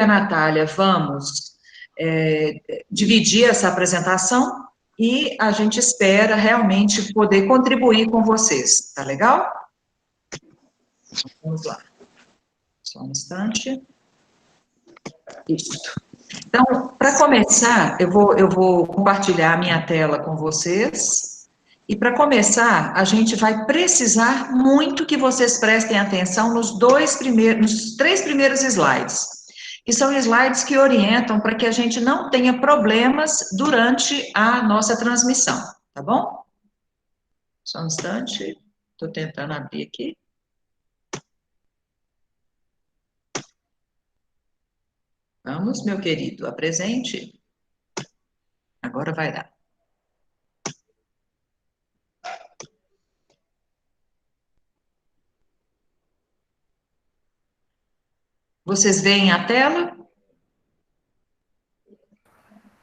a Natália vamos dividir essa apresentação e a gente espera realmente poder contribuir com vocês, tá legal? Vamos lá. Só um instante. Isso. Então, para começar, eu vou compartilhar a minha tela com vocês. E para começar, a gente vai precisar muito que vocês prestem atenção nos três primeiros slides, que são slides que orientam para que a gente não tenha problemas durante a nossa transmissão, tá bom? Só um instante, estou tentando abrir aqui. Vamos, meu querido, apresente. Agora vai dar. Vocês veem a tela?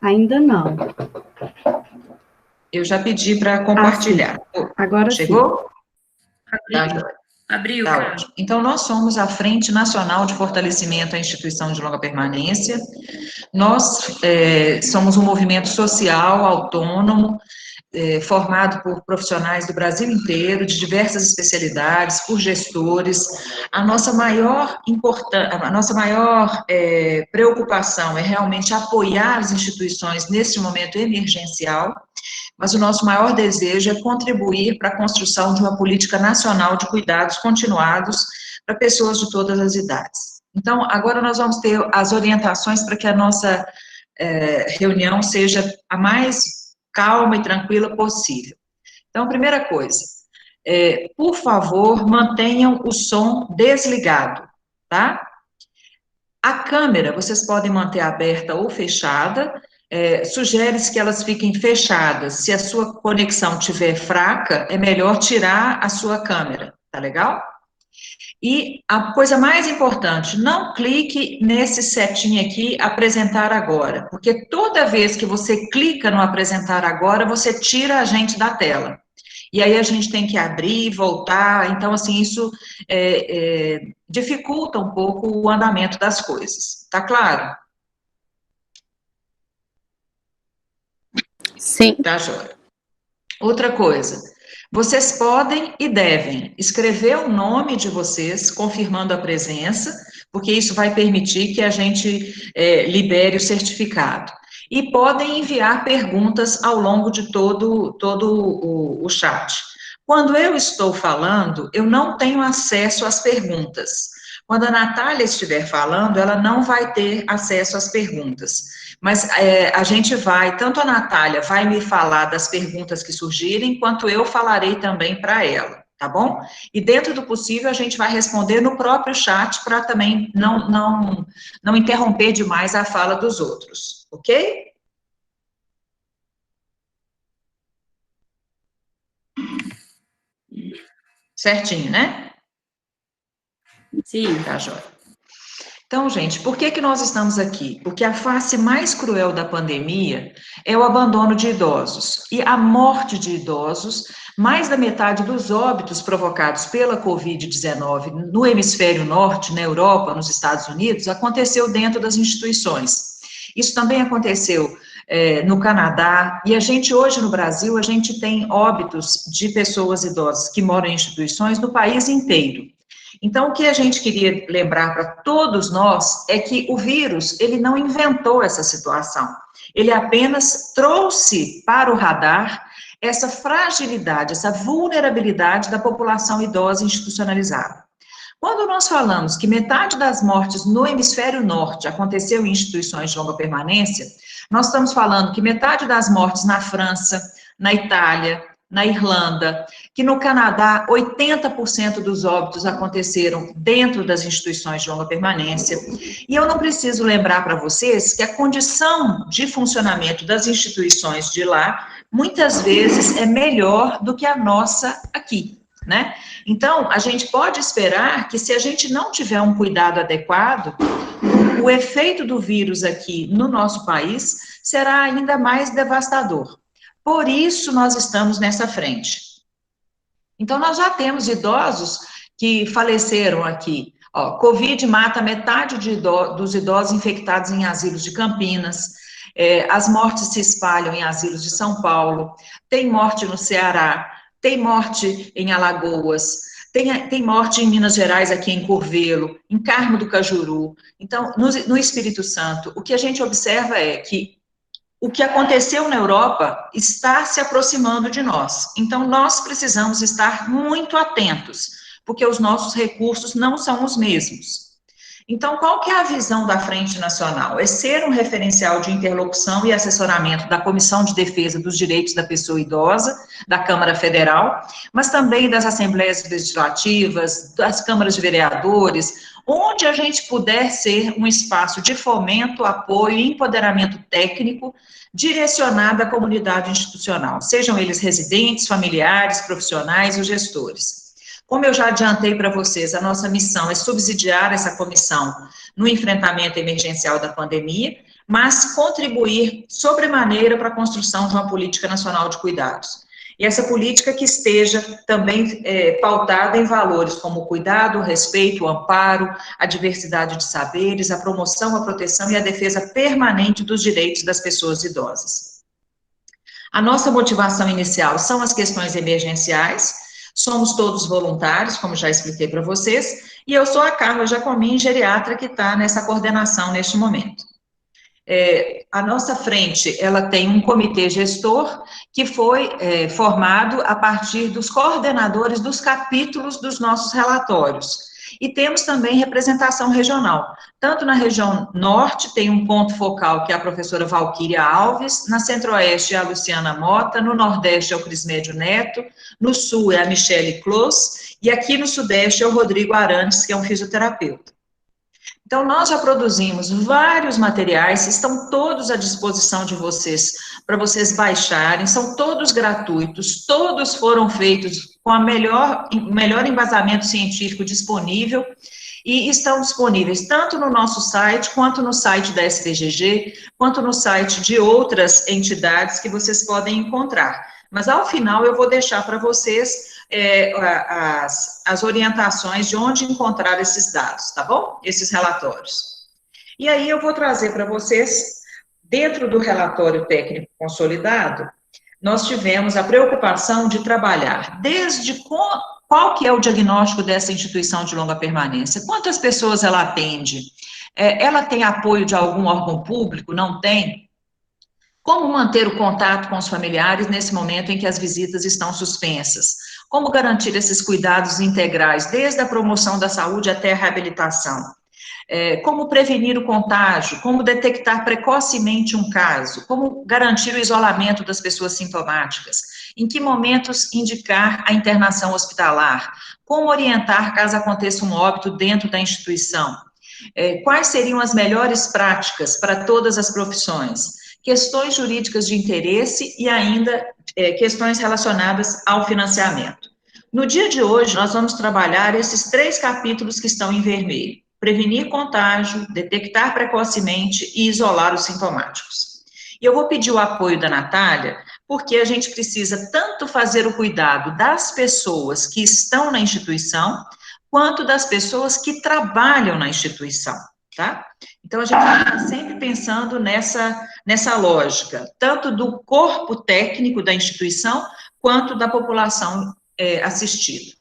Ainda não. Eu já pedi para compartilhar. Agora chegou? Sim. Abriu. Tá ótimo. Então, nós somos a Frente Nacional de Fortalecimento à Instituição de Longa Permanência. Nós somos um movimento social, autônomo, formado por profissionais do Brasil inteiro, de diversas especialidades, por gestores. A nossa maior preocupação é realmente apoiar as instituições nesse momento emergencial, mas o nosso maior desejo é contribuir para a construção de uma política nacional de cuidados continuados para pessoas de todas as idades. Então, agora nós vamos ter as orientações para que a nossa reunião seja a mais calma e tranquila possível. Então, primeira coisa, por favor, mantenham o som desligado, tá? A câmera, vocês podem manter aberta ou fechada, sugere-se que elas fiquem fechadas. Se a sua conexão estiver fraca, é melhor tirar a sua câmera, tá legal? E a coisa mais importante, não clique nesse setinho aqui, apresentar agora, porque toda vez que você clica no apresentar agora, você tira a gente da tela. E aí a gente tem que abrir, voltar, então, assim, isso dificulta um pouco o andamento das coisas. Tá claro? Sim. Tá, joia. Outra coisa, vocês podem e devem escrever o nome de vocês, confirmando a presença, porque isso vai permitir que a gente libere o certificado. E podem enviar perguntas ao longo de todo o chat. Quando eu estou falando, eu não tenho acesso às perguntas. Quando a Natália estiver falando, ela não vai ter acesso às perguntas. Mas a gente tanto a Natália vai me falar das perguntas que surgirem, quanto eu falarei também para ela, tá bom? E dentro do possível, a gente vai responder no próprio chat, para também não interromper demais a fala dos outros, ok? Certinho, né? Sim. Tá, joia. Então, gente, por que nós estamos aqui? Porque a face mais cruel da pandemia é o abandono de idosos. E a morte de idosos, mais da metade dos óbitos provocados pela Covid-19 no hemisfério norte, na Europa, nos Estados Unidos, aconteceu dentro das instituições. Isso também aconteceu no Canadá, e a gente hoje no Brasil, a gente tem óbitos de pessoas idosas que moram em instituições no país inteiro. Então, o que a gente queria lembrar para todos nós é que o vírus, ele não inventou essa situação, ele apenas trouxe para o radar essa fragilidade, essa vulnerabilidade da população idosa institucionalizada. Quando nós falamos que metade das mortes no hemisfério norte aconteceu em instituições de longa permanência, nós estamos falando que metade das mortes na França, na Itália, na Irlanda, que no Canadá 80% dos óbitos aconteceram dentro das instituições de longa permanência. E eu não preciso lembrar para vocês que a condição de funcionamento das instituições de lá, muitas vezes, é melhor do que a nossa aqui, né? Então, a gente pode esperar que se a gente não tiver um cuidado adequado, o efeito do vírus aqui no nosso país será ainda mais devastador. Por isso, nós estamos nessa frente. Então, nós já temos idosos que faleceram aqui. Ó, Covid mata metade dos idosos infectados em asilos de Campinas, as mortes se espalham em asilos de São Paulo, tem morte no Ceará, tem morte em Alagoas, tem morte em Minas Gerais, aqui em Curvelo, em Carmo do Cajuru. Então, no Espírito Santo, o que a gente observa é que o que aconteceu na Europa está se aproximando de nós. Então, nós precisamos estar muito atentos, porque os nossos recursos não são os mesmos. Então, qual que é a visão da Frente Nacional? É ser um referencial de interlocução e assessoramento da Comissão de Defesa dos Direitos da Pessoa Idosa, da Câmara Federal, mas também das Assembleias Legislativas, das Câmaras de Vereadores, onde a gente puder ser um espaço de fomento, apoio e empoderamento técnico direcionado à comunidade institucional, sejam eles residentes, familiares, profissionais ou gestores. Como eu já adiantei para vocês, a nossa missão é subsidiar essa comissão no enfrentamento emergencial da pandemia, mas contribuir sobremaneira para a construção de uma política nacional de cuidados. E essa política que esteja também pautada em valores como o cuidado, o respeito, o amparo, a diversidade de saberes, a promoção, a proteção e a defesa permanente dos direitos das pessoas idosas. A nossa motivação inicial são as questões emergenciais. Somos todos voluntários, como já expliquei para vocês, e eu sou a Carla Jacomin, geriatra, que está nessa coordenação neste momento. A nossa frente, ela tem um comitê gestor que foi formado a partir dos coordenadores dos capítulos dos nossos relatórios. E temos também representação regional. Tanto na região norte, tem um ponto focal, que é a professora Valquíria Alves, na centro-oeste é a Luciana Mota, no nordeste é o Crismédio Neto, no sul é a Michele Clos, e aqui no sudeste é o Rodrigo Arantes, que é um fisioterapeuta. Então, nós já produzimos vários materiais, estão todos à disposição de vocês, para vocês baixarem, são todos gratuitos, todos foram feitos com o melhor embasamento científico disponível, e estão disponíveis tanto no nosso site, quanto no site da SBGG, quanto no site de outras entidades que vocês podem encontrar. Mas, ao final, eu vou deixar para vocês as orientações de onde encontrar esses dados, tá bom? Esses relatórios. E aí eu vou trazer para vocês, dentro do relatório técnico consolidado, nós tivemos a preocupação de trabalhar desde qual que é o diagnóstico dessa instituição de longa permanência, quantas pessoas ela atende, ela tem apoio de algum órgão público, não tem? Como manter o contato com os familiares nesse momento em que as visitas estão suspensas? Como garantir esses cuidados integrais, desde a promoção da saúde até a reabilitação? Como prevenir o contágio? Como detectar precocemente um caso? Como garantir o isolamento das pessoas sintomáticas? Em que momentos indicar a internação hospitalar? Como orientar caso aconteça um óbito dentro da instituição? Quais seriam as melhores práticas para todas as profissões? Questões jurídicas de interesse e ainda questões relacionadas ao financiamento. No dia de hoje, nós vamos trabalhar esses 3 capítulos que estão em vermelho: prevenir contágio, detectar precocemente e isolar os sintomáticos. E eu vou pedir o apoio da Natália, porque a gente precisa tanto fazer o cuidado das pessoas que estão na instituição, quanto das pessoas que trabalham na instituição, tá? Então, a gente vai estar sempre pensando nessa lógica, tanto do corpo técnico da instituição, quanto da população assistida.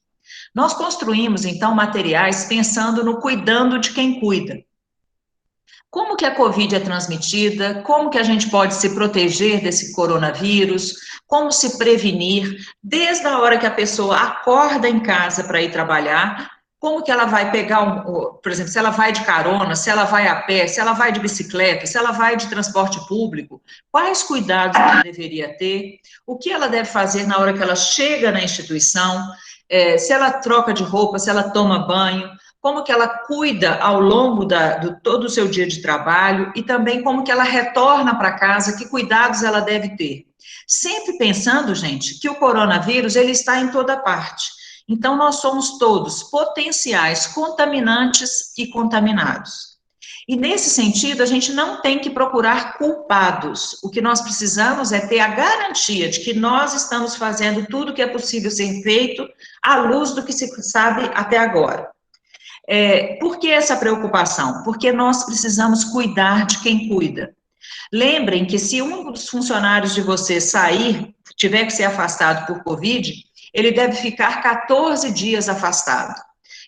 Nós construímos, então, materiais pensando no cuidando de quem cuida. Como que a Covid é transmitida, como que a gente pode se proteger desse coronavírus, como se prevenir, desde a hora que a pessoa acorda em casa para ir trabalhar, como que ela vai pegar, por exemplo, se ela vai de carona, se ela vai a pé, se ela vai de bicicleta, se ela vai de transporte público, quais cuidados ela deveria ter, o que ela deve fazer na hora que ela chega na instituição, se ela troca de roupa, se ela toma banho, como que ela cuida ao longo do todo o seu dia de trabalho e também como que ela retorna para casa, que cuidados ela deve ter. Sempre pensando, gente, que o coronavírus, ele está em toda parte. Então, nós somos todos potenciais contaminantes e contaminados. E, nesse sentido, a gente não tem que procurar culpados. O que nós precisamos é ter a garantia de que nós estamos fazendo tudo o que é possível ser feito à luz do que se sabe até agora. Por que essa preocupação? Porque nós precisamos cuidar de quem cuida. Lembrem que se um dos funcionários de vocês sair, tiver que ser afastado por Covid, ele deve ficar 14 dias afastado.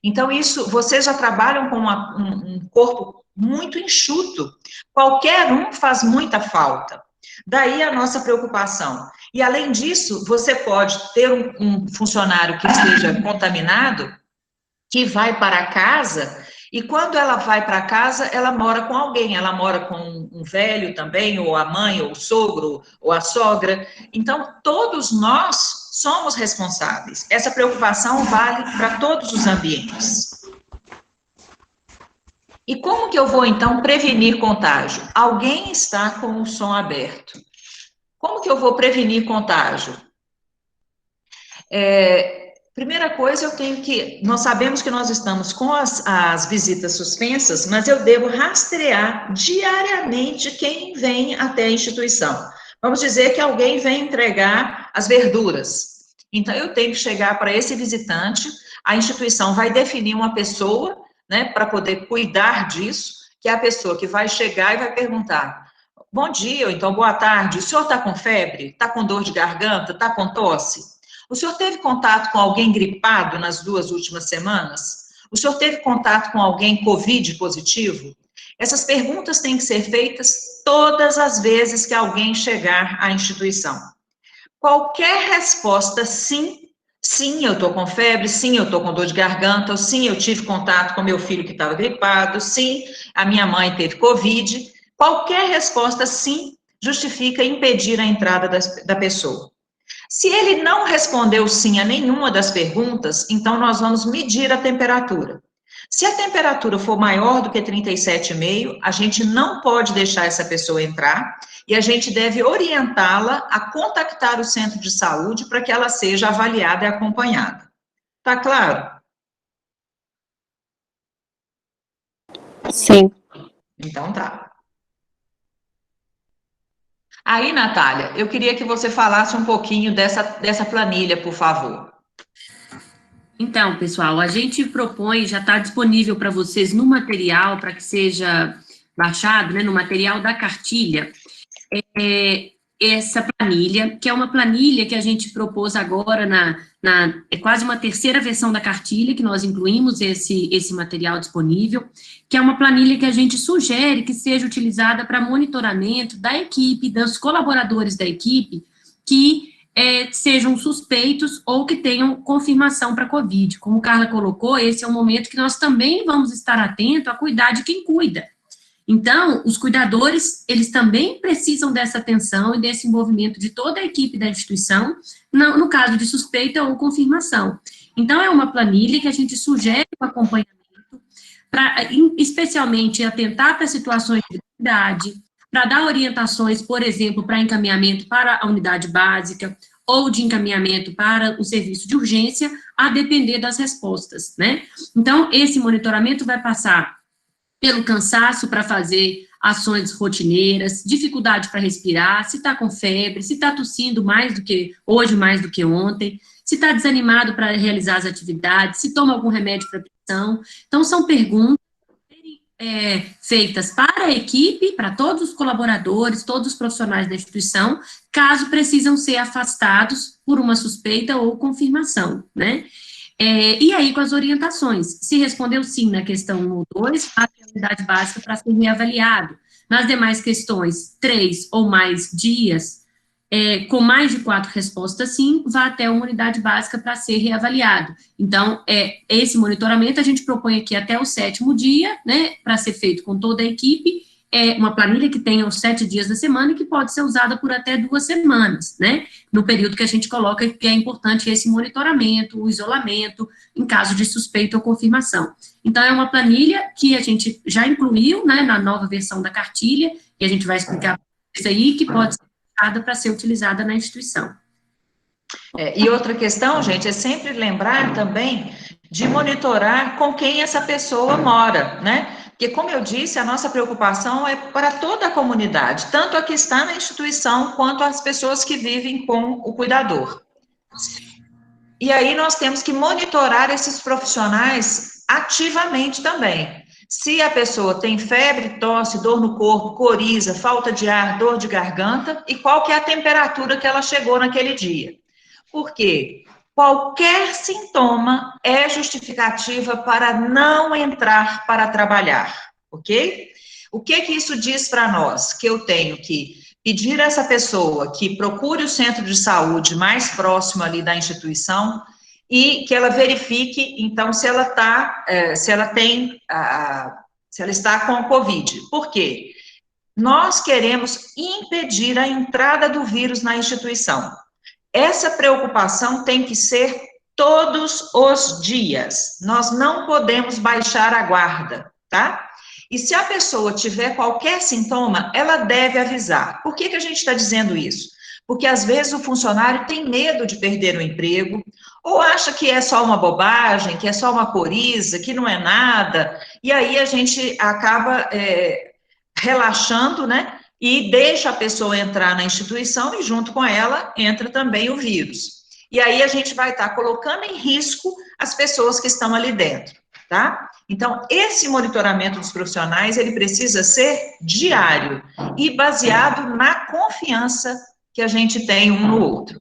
Então, isso, vocês já trabalham com um corpo muito enxuto. Qualquer um faz muita falta. Daí a nossa preocupação. E, além disso, você pode ter um funcionário que esteja contaminado, que vai para casa, e quando ela vai para casa, ela mora com alguém, ela mora com um velho também, ou a mãe, ou o sogro, ou a sogra. Então, todos nós somos responsáveis. Essa preocupação vale para todos os ambientes. E como que eu vou, então, prevenir contágio? Alguém está com o som aberto. Como que eu vou prevenir contágio? Primeira coisa, nós sabemos que nós estamos com as visitas suspensas, mas eu devo rastrear diariamente quem vem até a instituição. Vamos dizer que alguém vem entregar as verduras. Então, eu tenho que chegar para esse visitante, a instituição vai definir uma pessoa, né, para poder cuidar disso, que é a pessoa que vai chegar e vai perguntar: bom dia, ou então boa tarde, o senhor está com febre? Está com dor de garganta? Está com tosse? O senhor teve contato com alguém gripado nas 2 últimas semanas? O senhor teve contato com alguém Covid positivo? Essas perguntas têm que ser feitas todas as vezes que alguém chegar à instituição. Qualquer resposta sim, sim, eu estou com febre, sim, eu estou com dor de garganta, ou sim, eu tive contato com meu filho que estava gripado, sim, a minha mãe teve Covid. Qualquer resposta sim justifica impedir a entrada da pessoa. Se ele não respondeu sim a nenhuma das perguntas, então nós vamos medir a temperatura. Se a temperatura for maior do que 37,5, a gente não pode deixar essa pessoa entrar e a gente deve orientá-la a contactar o centro de saúde para que ela seja avaliada e acompanhada. Tá claro? Sim. Então tá. Aí, Natália, eu queria que você falasse um pouquinho dessa planilha, por favor. Então, pessoal, a gente propõe, já está disponível para vocês no material, para que seja baixado, né, no material da cartilha, essa planilha, que é uma planilha que a gente propôs agora é quase uma terceira versão da cartilha, que nós incluímos esse material disponível, que é uma planilha que a gente sugere que seja utilizada para monitoramento da equipe, dos colaboradores da equipe, que sejam suspeitos ou que tenham confirmação para COVID. Como Carla colocou, esse é um momento que nós também vamos estar atentos a cuidar de quem cuida. Então, os cuidadores, eles também precisam dessa atenção e desse envolvimento de toda a equipe da instituição, no caso de suspeita ou confirmação. Então, é uma planilha que a gente sugere o acompanhamento, para especialmente atentar para situações de gravidade, para dar orientações, por exemplo, para encaminhamento para a unidade básica, ou de encaminhamento para o serviço de urgência, a depender das respostas, né? Então, esse monitoramento vai passar pelo cansaço para fazer ações rotineiras, dificuldade para respirar, se está com febre, se está tossindo mais do que hoje, mais do que ontem, se está desanimado para realizar as atividades, se toma algum remédio para pressão. Então, são perguntas feitas para a equipe, para todos os colaboradores, todos os profissionais da instituição, caso precisam ser afastados por uma suspeita ou confirmação, né? E aí, com as orientações, se respondeu sim na questão 1 ou 2, a unidade básica para ser reavaliado. Nas demais questões, 3 ou mais dias, com mais de 4 respostas sim, vá até uma unidade básica para ser reavaliado. Então, esse monitoramento a gente propõe aqui até o 7º dia, né, para ser feito com toda a equipe, uma planilha que tenha os 7 dias da semana e que pode ser usada por até 2 semanas, né, no período que a gente coloca que é importante esse monitoramento, o isolamento, em caso de suspeita ou confirmação. Então, é uma planilha que a gente já incluiu, né, na nova versão da cartilha, e a gente vai explicar isso aí, que pode ser para ser utilizada na instituição. E outra questão, gente, é sempre lembrar também de monitorar com quem essa pessoa mora, né? Porque, como eu disse, a nossa preocupação é para toda a comunidade, tanto a que está na instituição, quanto as pessoas que vivem com o cuidador. E aí nós temos que monitorar esses profissionais ativamente também. Se a pessoa tem febre, tosse, dor no corpo, coriza, falta de ar, dor de garganta, e qual que é a temperatura que ela chegou naquele dia. Porque qualquer sintoma é justificativa para não entrar para trabalhar, ok? O que isso diz para nós? Que eu tenho que pedir a essa pessoa que procure o centro de saúde mais próximo ali da instituição e que ela verifique, então, se ela está com a Covid. Por quê? Nós queremos impedir a entrada do vírus na instituição. Essa preocupação tem que ser todos os dias. Nós não podemos baixar a guarda, tá? E se a pessoa tiver qualquer sintoma, ela deve avisar. Por que a gente está dizendo isso? Porque às vezes o funcionário tem medo de perder o emprego, ou acha que é só uma bobagem, que é só uma coriza, que não é nada, e aí a gente acaba relaxando, né? E deixa a pessoa entrar na instituição e junto com ela entra também o vírus. E aí a gente vai estar colocando em risco as pessoas que estão ali dentro, tá? Então, esse monitoramento dos profissionais, ele precisa ser diário e baseado na confiança que a gente tem um no outro.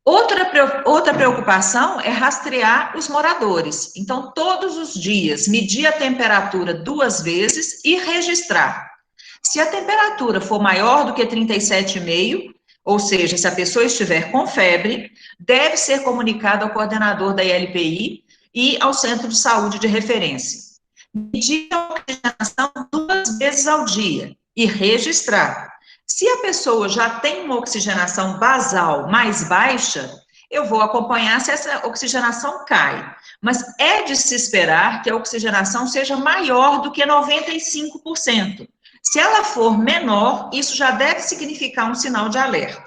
Outra preocupação é rastrear os moradores. Então, todos os dias, medir a temperatura 2 vezes e registrar. Se a temperatura for maior do que 37,5, ou seja, se a pessoa estiver com febre, deve ser comunicado ao coordenador da ILPI e ao centro de saúde de referência. Medir a oxigenação 2 vezes ao dia e registrar. Se a pessoa já tem uma oxigenação basal mais baixa, eu vou acompanhar se essa oxigenação cai. Mas é de se esperar que a oxigenação seja maior do que 95%. Se ela for menor, isso já deve significar um sinal de alerta.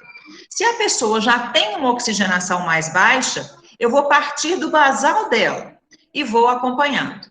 Se a pessoa já tem uma oxigenação mais baixa, eu vou partir do basal dela e vou acompanhando.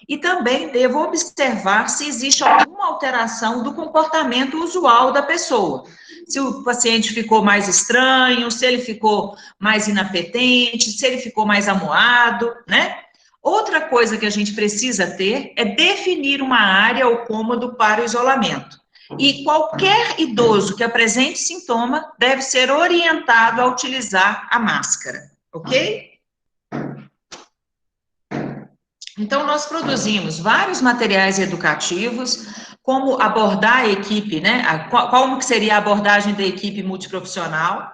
E também devo observar se existe alguma alteração do comportamento usual da pessoa. Se o paciente ficou mais estranho, se ele ficou mais inapetente, se ele ficou mais amuado, né? Outra coisa que a gente precisa ter é definir uma área ou cômodo para o isolamento. E qualquer idoso que apresente sintoma deve ser orientado a utilizar a máscara, ok? Então, nós produzimos vários materiais educativos, como abordar a equipe, né? Como que seria a abordagem da equipe multiprofissional,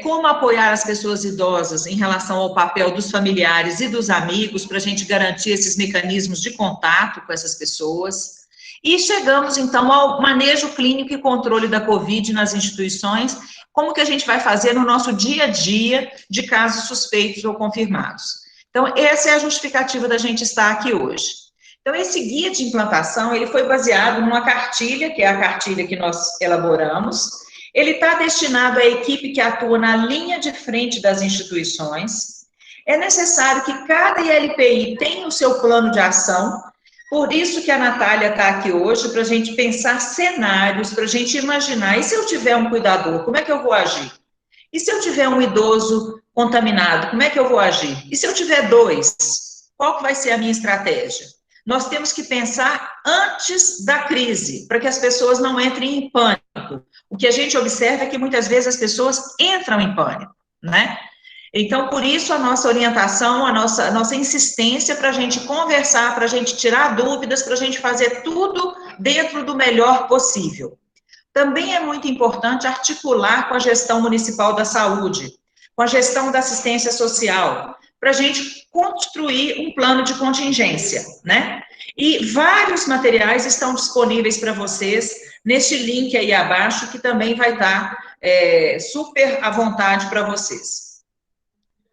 como apoiar as pessoas idosas em relação ao papel dos familiares e dos amigos, para a gente garantir esses mecanismos de contato com essas pessoas. E chegamos, então, ao manejo clínico e controle da Covid nas instituições, como que a gente vai fazer no nosso dia a dia de casos suspeitos ou confirmados. Então, essa é a justificativa da gente estar aqui hoje. Então, esse guia de implantação, ele foi baseado numa cartilha, que é a cartilha que nós elaboramos. Ele está destinado à equipe que atua na linha de frente das instituições. É necessário que cada ILPI tenha o seu plano de ação, por isso que a Natália está aqui hoje, para a gente pensar cenários, para a gente imaginar, e se eu tiver um cuidador, como é que eu vou agir? E se eu tiver um idoso contaminado, como é que eu vou agir? E se eu tiver 2, qual que vai ser a minha estratégia? Nós temos que pensar antes da crise, para que as pessoas não entrem em pânico. O que a gente observa é que muitas vezes as pessoas entram em pânico, né? Então, por isso, a nossa orientação, a nossa insistência para a gente conversar, para a gente tirar dúvidas, para a gente fazer tudo dentro do melhor possível. Também é muito importante articular com a gestão municipal da saúde, com a gestão da assistência social, para a gente construir um plano de contingência, né? E vários materiais estão disponíveis para vocês neste link aí abaixo, que também vai estar super à vontade para vocês.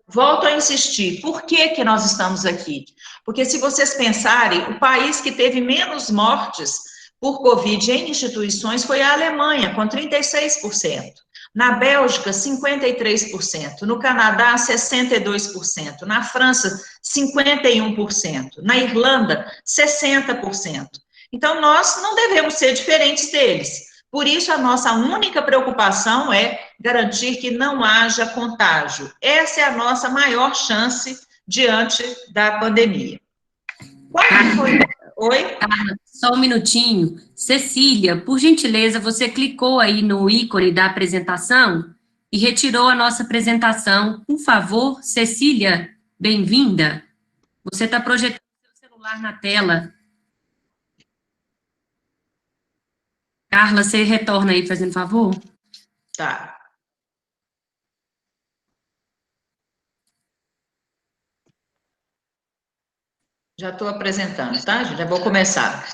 Volto a insistir, por que nós estamos aqui? Porque se vocês pensarem, o país que teve menos mortes por Covid em instituições foi a Alemanha, com 36%. Na Bélgica, 53%. No Canadá, 62%. Na França, 51%. Na Irlanda, 60%. Então, nós não devemos ser diferentes deles. Por isso, a nossa única preocupação é garantir que não haja contágio. Essa é a nossa maior chance diante da pandemia. Qual que foi? Oi? Só um minutinho. Cecília, por gentileza, você clicou aí no ícone da apresentação e retirou a nossa apresentação. Por favor, Cecília, bem-vinda. Você está projetando seu celular na tela. Carla, você retorna aí, fazendo favor? Tá. Já estou apresentando, tá, gente? Já vou começar.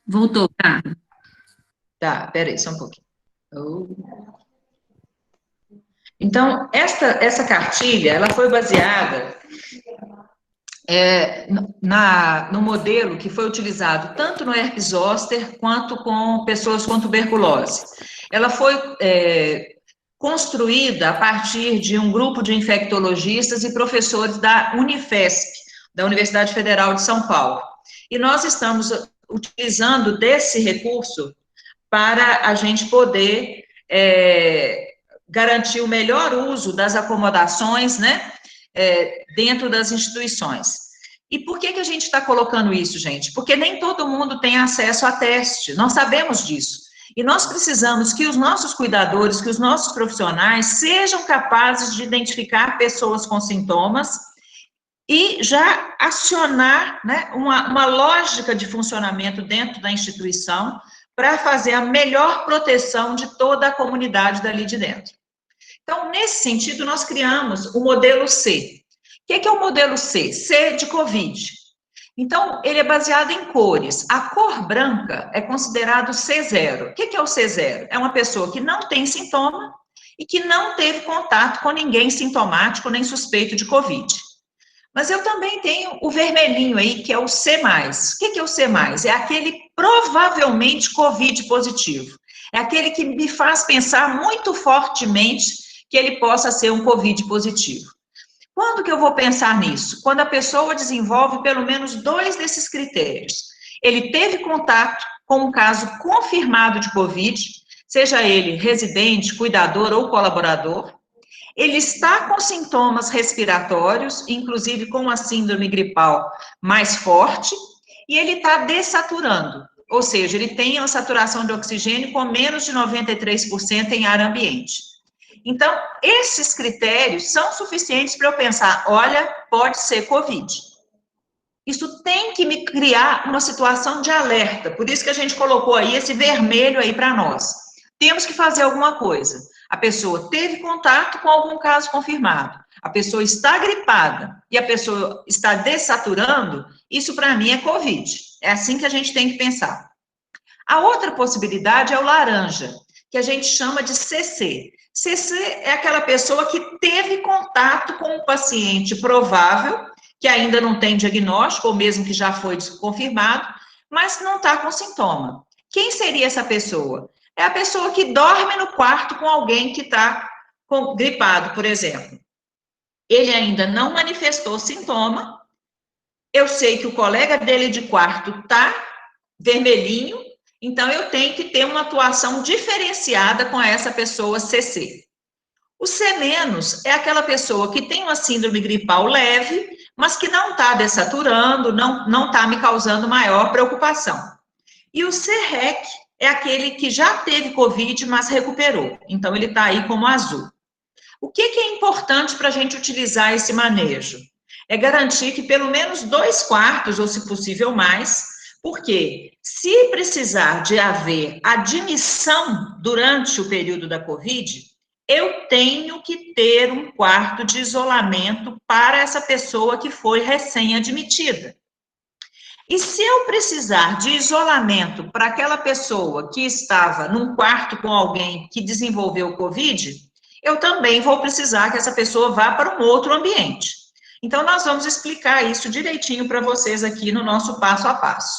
Voltou, Carla. Tá, peraí, só um pouquinho. Então, essa cartilha, ela foi baseada no modelo que foi utilizado tanto no herpes zoster quanto com pessoas com tuberculose. Ela foi construída a partir de um grupo de infectologistas e professores da Unifesp, da Universidade Federal de São Paulo. E nós estamos utilizando desse recurso para a gente poder garantir o melhor uso das acomodações, né, dentro das instituições. E por que a gente está colocando isso, gente? Porque nem todo mundo tem acesso a teste, nós sabemos disso. E nós precisamos que os nossos cuidadores, que os nossos profissionais sejam capazes de identificar pessoas com sintomas e já acionar, né, uma lógica de funcionamento dentro da instituição para fazer a melhor proteção de toda a comunidade dali de dentro. Então, nesse sentido, nós criamos o modelo C. O que é o modelo C? C de COVID. Então, ele é baseado em cores. A cor branca é considerado C0. O que é o C0? É uma pessoa que não tem sintoma e que não teve contato com ninguém sintomático nem suspeito de COVID. Mas eu também tenho o vermelhinho aí, que é o C+. O que é o C+? É aquele provavelmente COVID positivo. É aquele que me faz pensar muito fortemente que ele possa ser um COVID positivo. Quando que eu vou pensar nisso? Quando a pessoa desenvolve pelo menos 2 desses critérios. Ele teve contato com um caso confirmado de COVID, seja ele residente, cuidador ou colaborador. Ele está com sintomas respiratórios, inclusive com a síndrome gripal mais forte, e ele está dessaturando, ou seja, ele tem uma saturação de oxigênio com menos de 93% em ar ambiente. Então, esses critérios são suficientes para eu pensar, olha, pode ser COVID. Isso tem que me criar uma situação de alerta, por isso que a gente colocou aí esse vermelho aí para nós. Temos que fazer alguma coisa. A pessoa teve contato com algum caso confirmado, a pessoa está gripada e a pessoa está dessaturando, isso para mim é COVID. É assim que a gente tem que pensar. A outra possibilidade é o laranja, que a gente chama de CC. CC é aquela pessoa que teve contato com um paciente provável, que ainda não tem diagnóstico, ou mesmo que já foi confirmado, mas não está com sintoma. Quem seria essa pessoa? É a pessoa que dorme no quarto com alguém que está gripado, por exemplo. Ele ainda não manifestou sintoma, eu sei que o colega dele de quarto está vermelhinho, então eu tenho que ter uma atuação diferenciada com essa pessoa CC. O C- é aquela pessoa que tem uma síndrome gripal leve, mas que não está dessaturando, não está me causando maior preocupação. E o C-REC é aquele que já teve COVID, mas recuperou. Então, ele está aí como azul. O que é importante para a gente utilizar esse manejo? É garantir que pelo menos 2/4, ou se possível mais, porque se precisar de haver admissão durante o período da COVID, eu tenho que ter um quarto de isolamento para essa pessoa que foi recém-admitida. E se eu precisar de isolamento para aquela pessoa que estava num quarto com alguém que desenvolveu COVID, eu também vou precisar que essa pessoa vá para um outro ambiente. Então, nós vamos explicar isso direitinho para vocês aqui no nosso passo a passo.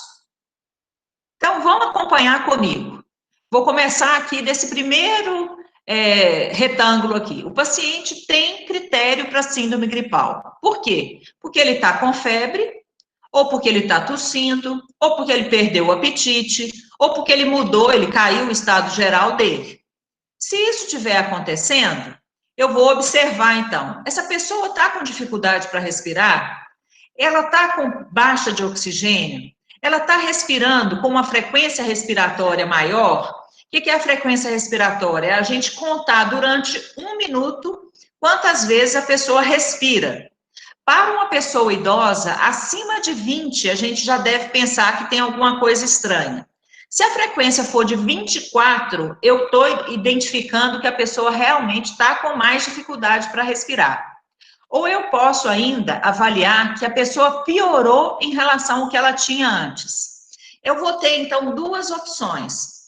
Então, vamos acompanhar comigo. Vou começar aqui desse primeiro retângulo aqui. O paciente tem critério para síndrome gripal. Por quê? Porque ele está com febre, ou porque ele está tossindo, ou porque ele perdeu o apetite, ou porque ele mudou, ele caiu o estado geral dele. Se isso estiver acontecendo, eu vou observar, então, essa pessoa está com dificuldade para respirar? Ela está com baixa de oxigênio? Ela está respirando com uma frequência respiratória maior? O que é a frequência respiratória? É a gente contar durante 1 minuto quantas vezes a pessoa respira. Para uma pessoa idosa, acima de 20, a gente já deve pensar que tem alguma coisa estranha. Se a frequência for de 24, eu estou identificando que a pessoa realmente está com mais dificuldade para respirar. Ou eu posso ainda avaliar que a pessoa piorou em relação ao que ela tinha antes. Eu vou ter, então, 2 opções.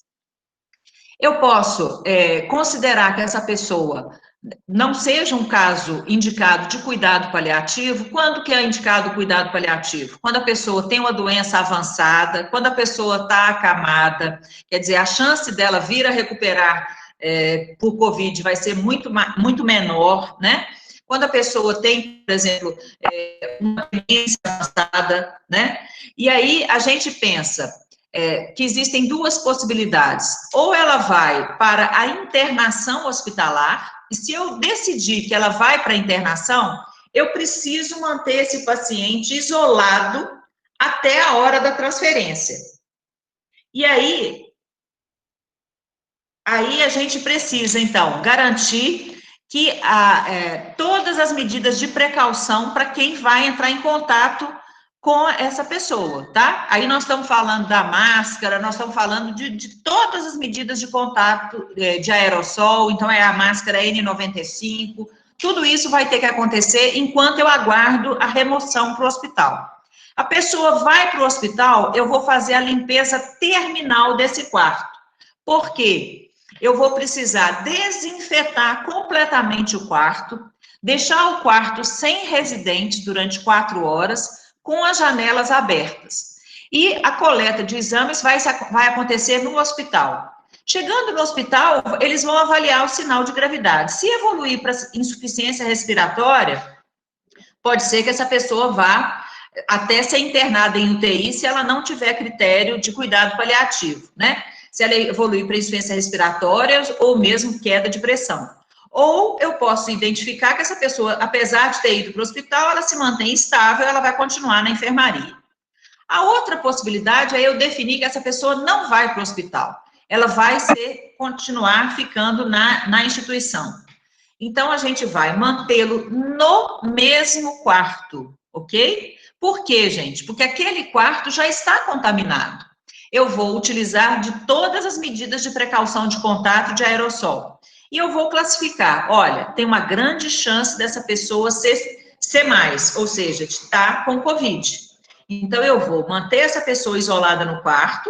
Eu posso considerar que essa pessoa não seja um caso indicado de cuidado paliativo. Quando que é indicado o cuidado paliativo? Quando a pessoa tem uma doença avançada, quando a pessoa está acamada, quer dizer, a chance dela vir a recuperar por Covid vai ser muito menor, né? Quando a pessoa tem, por exemplo, uma doença avançada, né? E aí a gente pensa que existem 2 possibilidades. Ou ela vai para a internação hospitalar, e se eu decidir que ela vai para a internação, eu preciso manter esse paciente isolado até a hora da transferência. E aí a gente precisa, então, garantir que todas as medidas de precaução para quem vai entrar em contato com essa pessoa, tá? Aí nós estamos falando da máscara, nós estamos falando de todas as medidas de contato de aerossol, então é a máscara N95, tudo isso vai ter que acontecer enquanto eu aguardo a remoção para o hospital. A pessoa vai para o hospital, eu vou fazer a limpeza terminal desse quarto. Por quê? Eu vou precisar desinfetar completamente o quarto, deixar o quarto sem residente durante 4 horas, com as janelas abertas. E a coleta de exames vai acontecer no hospital. Chegando no hospital, eles vão avaliar o sinal de gravidade. Se evoluir para insuficiência respiratória, pode ser que essa pessoa vá até ser internada em UTI se ela não tiver critério de cuidado paliativo, né? Se ela evoluir para insuficiência respiratória ou mesmo queda de pressão. Ou eu posso identificar que essa pessoa, apesar de ter ido para o hospital, ela se mantém estável, ela vai continuar na enfermaria. A outra possibilidade é eu definir que essa pessoa não vai para o hospital, ela vai continuar ficando na instituição. Então, a gente vai mantê-lo no mesmo quarto, ok? Por quê, gente? Porque aquele quarto já está contaminado. Eu vou utilizar de todas as medidas de precaução de contato de aerossol. E eu vou classificar, olha, tem uma grande chance dessa pessoa ser mais, ou seja, estar com Covid. Então, eu vou manter essa pessoa isolada no quarto,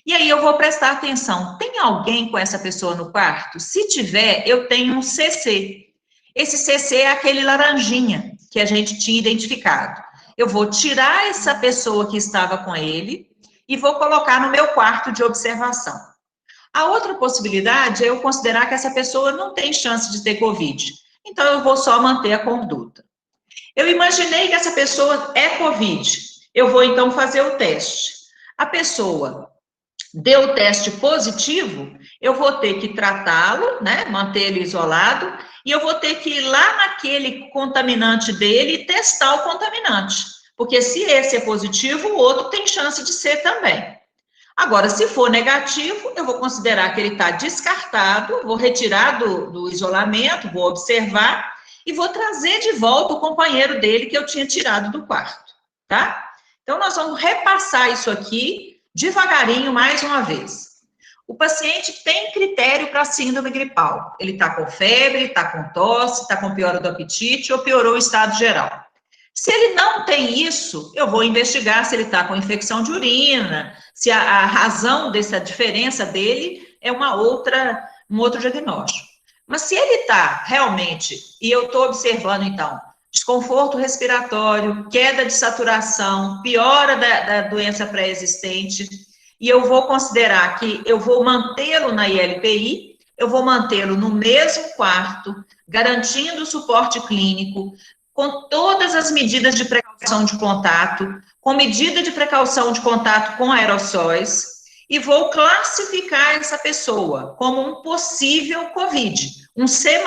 e aí eu vou prestar atenção, tem alguém com essa pessoa no quarto? Se tiver, eu tenho um CC. Esse CC é aquele laranjinha que a gente tinha identificado. Eu vou tirar essa pessoa que estava com ele e vou colocar no meu quarto de observação. A outra possibilidade é eu considerar que essa pessoa não tem chance de ter Covid. Então, eu vou só manter a conduta. Eu imaginei que essa pessoa é Covid. Eu vou, então, fazer o teste. A pessoa deu o teste positivo, eu vou ter que tratá-lo, né, manter ele isolado, e eu vou ter que ir lá naquele contaminante dele e testar o contaminante. Porque se esse é positivo, o outro tem chance de ser também. Agora, se for negativo, eu vou considerar que ele está descartado, vou retirar do isolamento, vou observar e vou trazer de volta o companheiro dele que eu tinha tirado do quarto, tá? Então, nós vamos repassar isso aqui devagarinho mais uma vez. O paciente tem critério para síndrome gripal. Ele está com febre, está com tosse, está com piora do apetite ou piorou o estado geral. Se ele não tem isso, eu vou investigar se ele está com infecção de urina, se a razão dessa diferença dele é um outro diagnóstico. Mas se ele está realmente, e eu estou observando então, desconforto respiratório, queda de saturação, piora da doença pré-existente, e eu vou considerar que eu vou mantê-lo na ILPI, eu vou mantê-lo no mesmo quarto, garantindo o suporte clínico, com todas as medidas de precaução de contato, com medida de precaução de contato com aerossóis, e vou classificar essa pessoa como um possível COVID, um C+,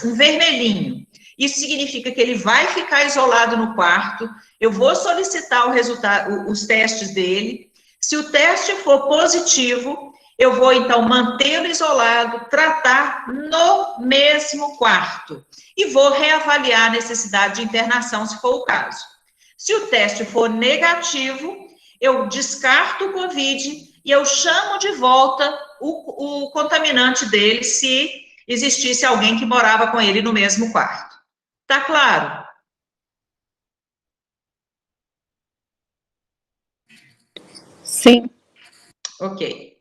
um vermelhinho. Isso significa que ele vai ficar isolado no quarto, eu vou solicitar o resultado, os testes dele. Se o teste for positivo, eu vou, então, mantê-lo isolado, tratar no mesmo quarto. E vou reavaliar a necessidade de internação, se for o caso. Se o teste for negativo, eu descarto o COVID e eu chamo de volta o contaminante dele, se existisse alguém que morava com ele no mesmo quarto. Tá claro? Sim. Ok.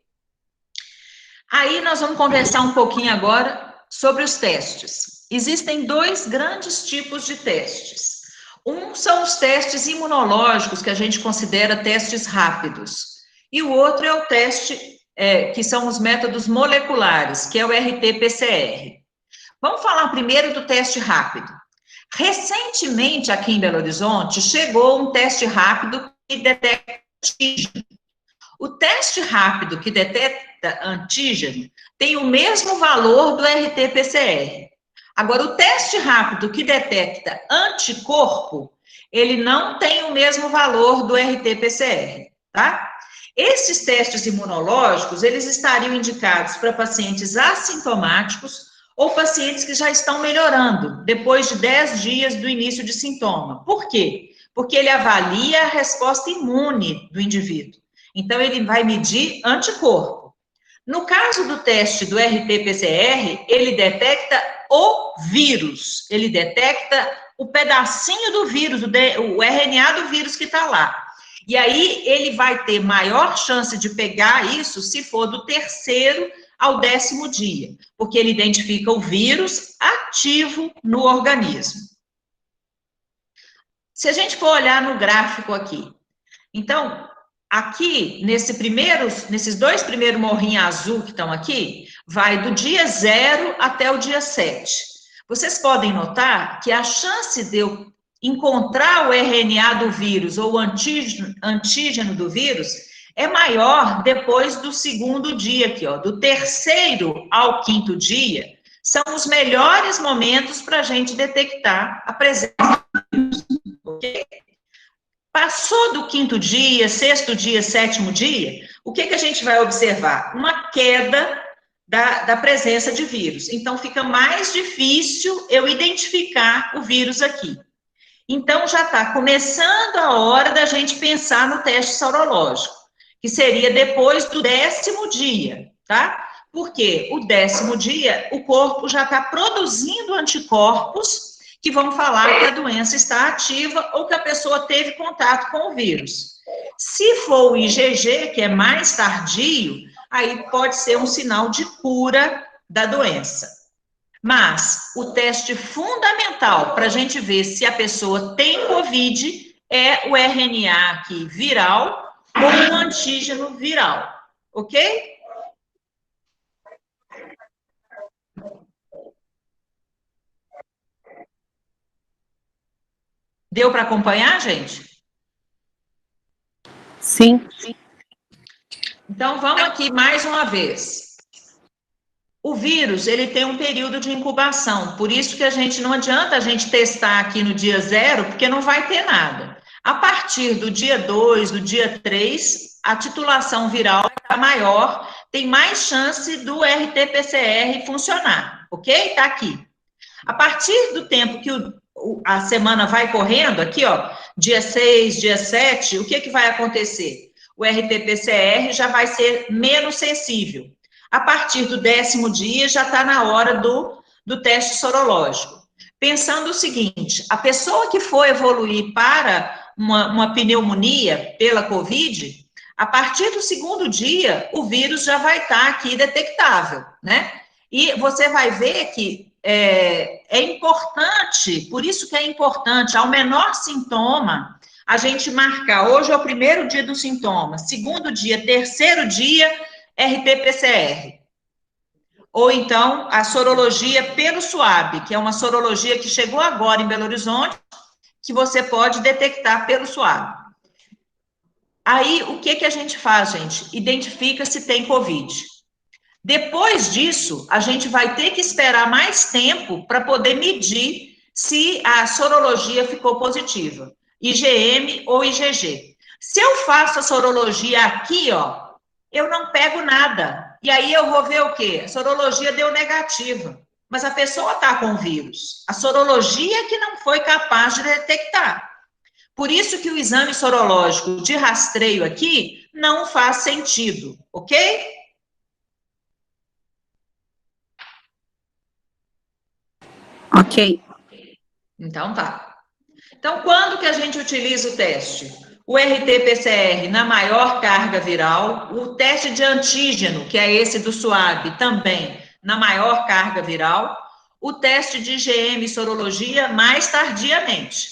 Aí nós vamos conversar um pouquinho agora sobre os testes. Existem dois grandes tipos de testes. Um são os testes imunológicos, que a gente considera testes rápidos. E o outro é o teste, que são os métodos moleculares, que é o RT-PCR. Vamos falar primeiro do teste rápido. Recentemente, aqui em Belo Horizonte, chegou um teste rápido que detecta antígeno. O teste rápido que detecta antígeno tem o mesmo valor do RT-PCR. Agora, o teste rápido que detecta anticorpo, ele não tem o mesmo valor do RT-PCR, tá? Esses testes imunológicos, eles estariam indicados para pacientes assintomáticos ou pacientes que já estão melhorando, depois de 10 dias do início de sintoma. Por quê? Porque ele avalia a resposta imune do indivíduo. Então, ele vai medir anticorpo. No caso do teste do RT-PCR, ele detecta o vírus, ele detecta o pedacinho do vírus, o RNA do vírus que está lá. E aí, ele vai ter maior chance de pegar isso se for do 3º ao 10º dia, porque ele identifica o vírus ativo no organismo. Se a gente for olhar no gráfico aqui, então, aqui, nesses 2 primeiros morrinhos azul que estão aqui, vai do dia 0 até o dia 7. Vocês podem notar que a chance de eu encontrar o RNA do vírus ou o antígeno do vírus é maior depois do 2º dia aqui, ó, do 3º ao 5º dia, são os melhores momentos para a gente detectar a presença do vírus, ok? Passou do 5º dia, 6º dia, 7º dia, o que a gente vai observar? Uma queda da presença de vírus. Então, fica mais difícil eu identificar o vírus aqui. Então, já está começando a hora da gente pensar no teste sorológico, que seria depois do 10º dia, tá? Porque o 10º dia, o corpo já está produzindo anticorpos que vão falar que a doença está ativa ou que a pessoa teve contato com o vírus. Se for o IgG, que é mais tardio, aí pode ser um sinal de cura da doença. Mas o teste fundamental para a gente ver se a pessoa tem COVID é o RNA aqui viral ou um antígeno viral, ok? Deu para acompanhar, gente? Sim. Então, vamos aqui mais uma vez. O vírus, ele tem um período de incubação, por isso que não adianta a gente testar aqui no dia 0, porque não vai ter nada. A partir do dia 2, do dia 3, a titulação viral está maior, tem mais chance do RT-PCR funcionar, ok? Está aqui. A partir do tempo que a semana vai correndo, aqui, ó, dia 6, dia 7, o que vai acontecer? O RT-PCR já vai ser menos sensível. A partir do 10º dia, já está na hora do teste sorológico. Pensando o seguinte, a pessoa que for evoluir para uma pneumonia pela COVID, a partir do 2º dia, o vírus já vai estar aqui detectável, né? E você vai ver que é importante, por isso que é importante, ao menor sintoma, a gente marcar, hoje é o 1º dia do sintoma, 2º dia, 3º dia, RT-PCR. Ou então, a sorologia pelo SWAB, que é uma sorologia que chegou agora em Belo Horizonte, que você pode detectar pelo SWAB. Aí, o que a gente faz, gente? Identifica se tem COVID. Depois disso, a gente vai ter que esperar mais tempo para poder medir se a sorologia ficou positiva, IgM ou IgG. Se eu faço a sorologia aqui, ó, eu não pego nada. E aí eu vou ver o quê? A sorologia deu negativa, mas a pessoa está com vírus. A sorologia que não foi capaz de detectar. Por isso que o exame sorológico de rastreio aqui não faz sentido, ok? Ok. Então tá. Então, quando que a gente utiliza o teste? O RT-PCR na maior carga viral, o teste de antígeno, que é esse do SWAB, também na maior carga viral, o teste de IgM e sorologia mais tardiamente,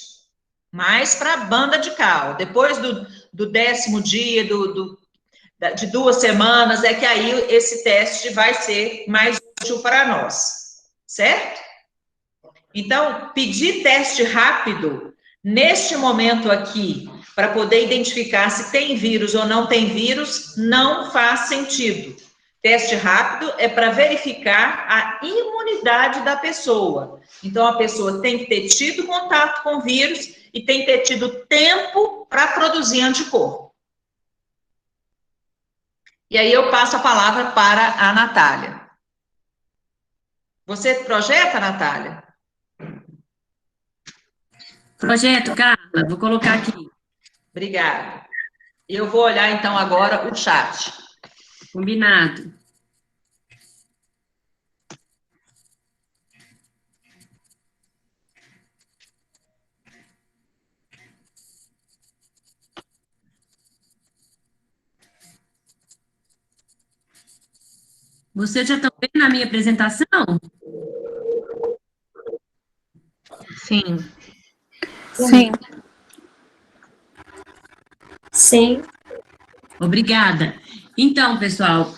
mais para a banda de cal. Depois do 10º dia, de 2 semanas, é que aí esse teste vai ser mais útil para nós, certo? Então, pedir teste rápido, neste momento aqui, para poder identificar se tem vírus ou não tem vírus, não faz sentido. Teste rápido é para verificar a imunidade da pessoa. Então, a pessoa tem que ter tido contato com o vírus e tem que ter tido tempo para produzir anticorpo. E aí eu passo a palavra para a Natália. Você projeta, Natália? Projeto, Carla, vou colocar aqui. Obrigada. Eu vou olhar, então, agora o chat. Combinado. Vocês já estão vendo a minha apresentação? Sim. Sim. Sim. Obrigada. Então, pessoal,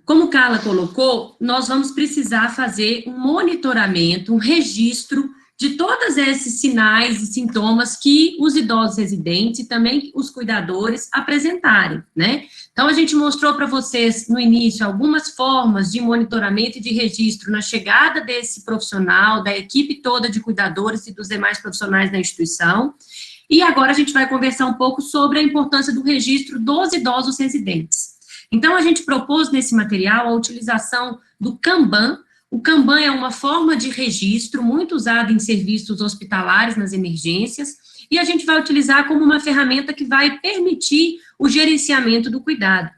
como Carla colocou, nós vamos precisar fazer um monitoramento, um registro de todos esses sinais e sintomas que os idosos residentes e também os cuidadores apresentarem, né? Então, a gente mostrou para vocês, no início, algumas formas de monitoramento e de registro na chegada desse profissional, da equipe toda de cuidadores e dos demais profissionais da instituição. E agora a gente vai conversar um pouco sobre a importância do registro dos idosos residentes. Então, a gente propôs nesse material a utilização do Kanban. O Kanban é uma forma de registro muito usada em serviços hospitalares, nas emergências, e a gente vai utilizar como uma ferramenta que vai permitir o gerenciamento do cuidado.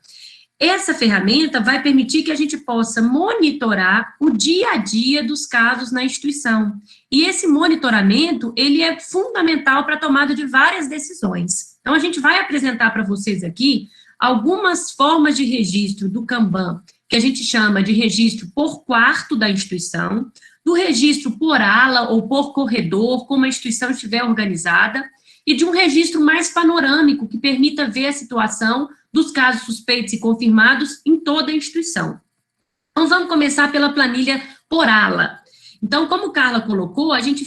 Essa ferramenta vai permitir que a gente possa monitorar o dia a dia dos casos na instituição. E esse monitoramento, ele é fundamental para a tomada de várias decisões. Então, a gente vai apresentar para vocês aqui algumas formas de registro do Kanban, que a gente chama de registro por quarto da instituição, do registro por ala ou por corredor, como a instituição estiver organizada, e de um registro mais panorâmico, que permita ver a situação dos casos suspeitos e confirmados em toda a instituição. Então, vamos começar pela planilha por ala. Então, como Carla colocou, a gente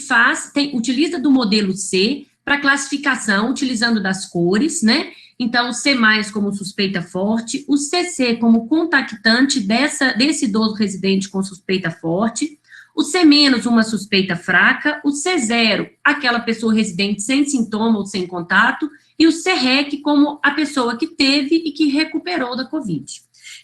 utiliza do modelo C para classificação, utilizando das cores, né? Então, o C+, como suspeita forte, o CC como contactante desse idoso residente com suspeita forte, o C-, uma suspeita fraca, o C0, aquela pessoa residente sem sintoma ou sem contato, e o C-REC como a pessoa que teve e que recuperou da Covid.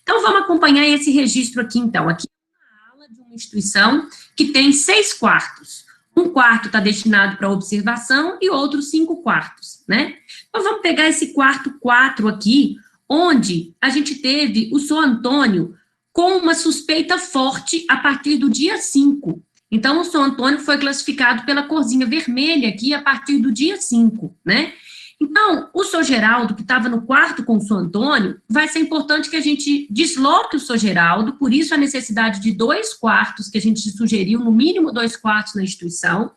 Então, vamos acompanhar esse registro aqui, então. Aqui é uma ala de uma instituição que tem 6 quartos. Um quarto está destinado para observação e outros 5 quartos, né? Então, vamos pegar esse quarto 4 aqui, onde a gente teve o São Antônio com uma suspeita forte a partir do dia 5. Então, o São Antônio foi classificado pela corzinha vermelha aqui a partir do dia 5, né? Então, o São Geraldo, que estava no quarto com o São Antônio, vai ser importante que a gente desloque o São Geraldo, por isso a necessidade de 2 quartos, que a gente sugeriu, no mínimo 2 quartos na instituição.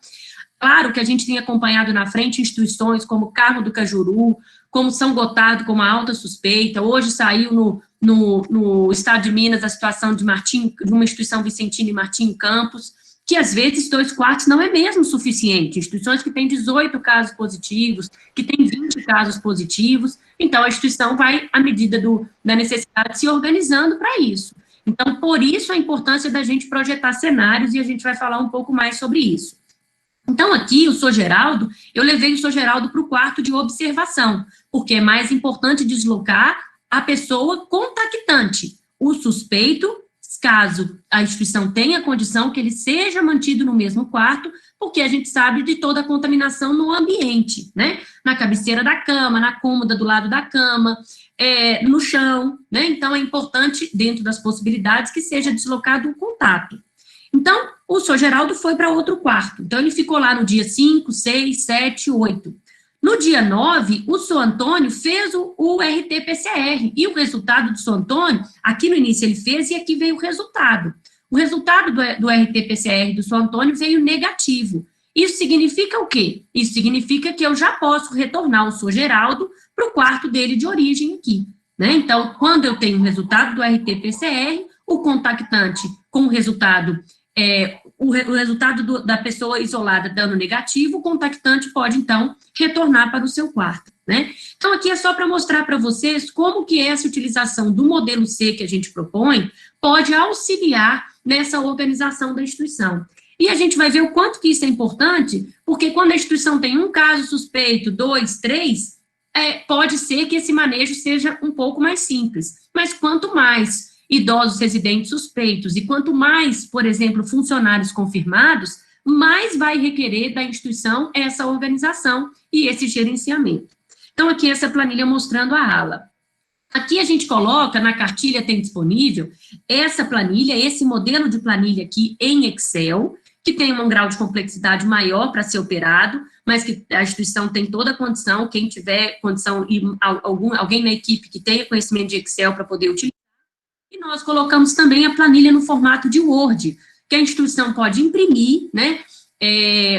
Claro que a gente tem acompanhado na frente instituições como Carmo do Cajuru, como São Gotardo, com uma alta suspeita. Hoje saiu no estado de Minas a situação de uma instituição Vicentina e Martim Campos, que às vezes 2 quartos não é mesmo suficiente. Instituições que têm 18 casos positivos, que têm 20 casos positivos, então a instituição vai, à medida da necessidade, se organizando para isso. Então, por isso a importância da gente projetar cenários, e a gente vai falar um pouco mais sobre isso. Então, aqui, o Sr. Geraldo, eu levei o Sr. Geraldo para o quarto de observação, porque é mais importante deslocar a pessoa contactante, o suspeito, caso a instituição tenha condição que ele seja mantido no mesmo quarto, porque a gente sabe de toda a contaminação no ambiente, né? Na cabeceira da cama, na cômoda do lado da cama, no chão, né? Então, é importante, dentro das possibilidades, que seja deslocado o contato. Então, o Sr. Geraldo foi para outro quarto. Então, ele ficou lá no dia 5, 6, 7, 8. No dia 9, o Sr. Antônio fez o RT-PCR, e o resultado do Sr. Antônio, aqui no início ele fez, e aqui veio o resultado. O resultado do RT-PCR do Sr. Antônio veio negativo. Isso significa o quê? Isso significa que eu já posso retornar o Sr. Geraldo para o quarto dele de origem aqui, né? Então, quando eu tenho o resultado do RT-PCR, o contactante com o resultado, o resultado da pessoa isolada dando negativo, o contactante pode, então, retornar para o seu quarto, né? Então, aqui é só para mostrar para vocês como que essa utilização do modelo C que a gente propõe pode auxiliar nessa organização da instituição. E a gente vai ver o quanto que isso é importante, porque quando a instituição tem um caso suspeito, 2, 3, pode ser que esse manejo seja um pouco mais simples. Mas quanto mais idosos residentes suspeitos e quanto mais, por exemplo, funcionários confirmados, mais vai requerer da instituição essa organização e esse gerenciamento. Então, aqui essa planilha mostrando a ala. Aqui a gente coloca, na cartilha tem disponível, essa planilha, esse modelo de planilha aqui em Excel, que tem um grau de complexidade maior para ser operado, mas que a instituição tem toda a condição, quem tiver condição, e alguém na equipe que tenha conhecimento de Excel para poder utilizar. E nós colocamos também a planilha no formato de Word, que a instituição pode imprimir, né,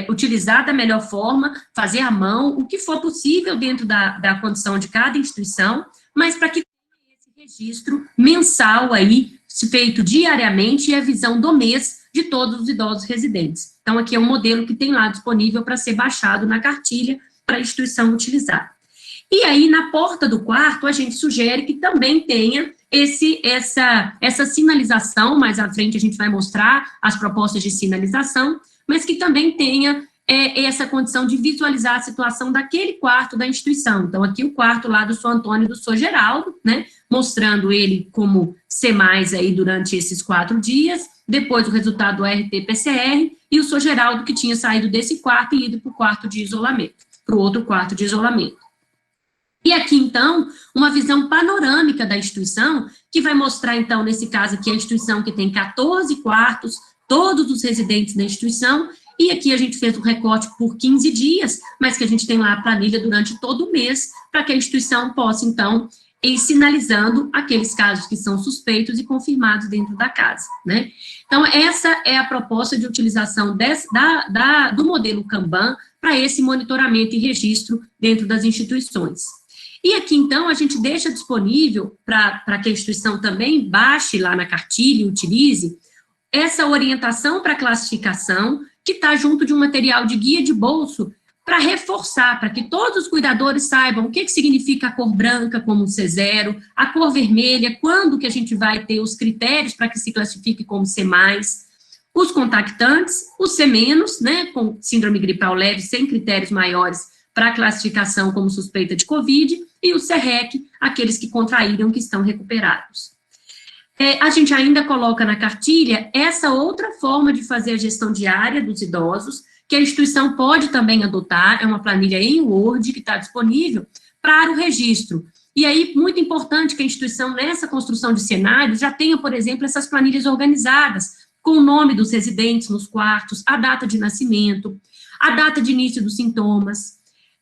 utilizar da melhor forma, fazer à mão, o que for possível dentro da condição de cada instituição, mas para que tenha esse registro mensal aí, feito diariamente, e a visão do mês de todos os idosos residentes. Então, aqui é um modelo que tem lá disponível para ser baixado na cartilha para a instituição utilizar. E aí, na porta do quarto, a gente sugere que também tenha essa sinalização, mais à frente a gente vai mostrar as propostas de sinalização, mas que também tenha essa condição de visualizar a situação daquele quarto da instituição. Então, aqui o quarto lá do Sr. Antônio e do Sr. Geraldo, né, mostrando ele como C+, aí durante esses 4 dias, depois o resultado do RT-PCR, e o Sr. Geraldo que tinha saído desse quarto e ido para o quarto de isolamento, para o outro quarto de isolamento. E aqui, então, uma visão panorâmica da instituição, que vai mostrar, então, nesse caso aqui, a instituição que tem 14 quartos, todos os residentes da instituição, e aqui a gente fez um recorte por 15 dias, mas que a gente tem lá a planilha durante todo o mês, para que a instituição possa, então, ir sinalizando aqueles casos que são suspeitos e confirmados dentro da casa, né? Então, essa é a proposta de utilização do modelo Kanban para esse monitoramento e registro dentro das instituições. E aqui, então, a gente deixa disponível para que a instituição também baixe lá na cartilha e utilize essa orientação para classificação, que está junto de um material de guia de bolso, para reforçar, para que todos os cuidadores saibam o que significa a cor branca como C0, a cor vermelha, quando que a gente vai ter os critérios para que se classifique como C+, os contactantes, o C-, né, com síndrome gripal leve, sem critérios maiores para classificação como suspeita de Covid, e o CREC, aqueles que contraíram, que estão recuperados. A gente ainda coloca na cartilha essa outra forma de fazer a gestão diária dos idosos, que a instituição pode também adotar, é uma planilha em Word que está disponível para o registro. E aí, muito importante que a instituição, nessa construção de cenários, já tenha, por exemplo, essas planilhas organizadas, com o nome dos residentes nos quartos, a data de nascimento, a data de início dos sintomas,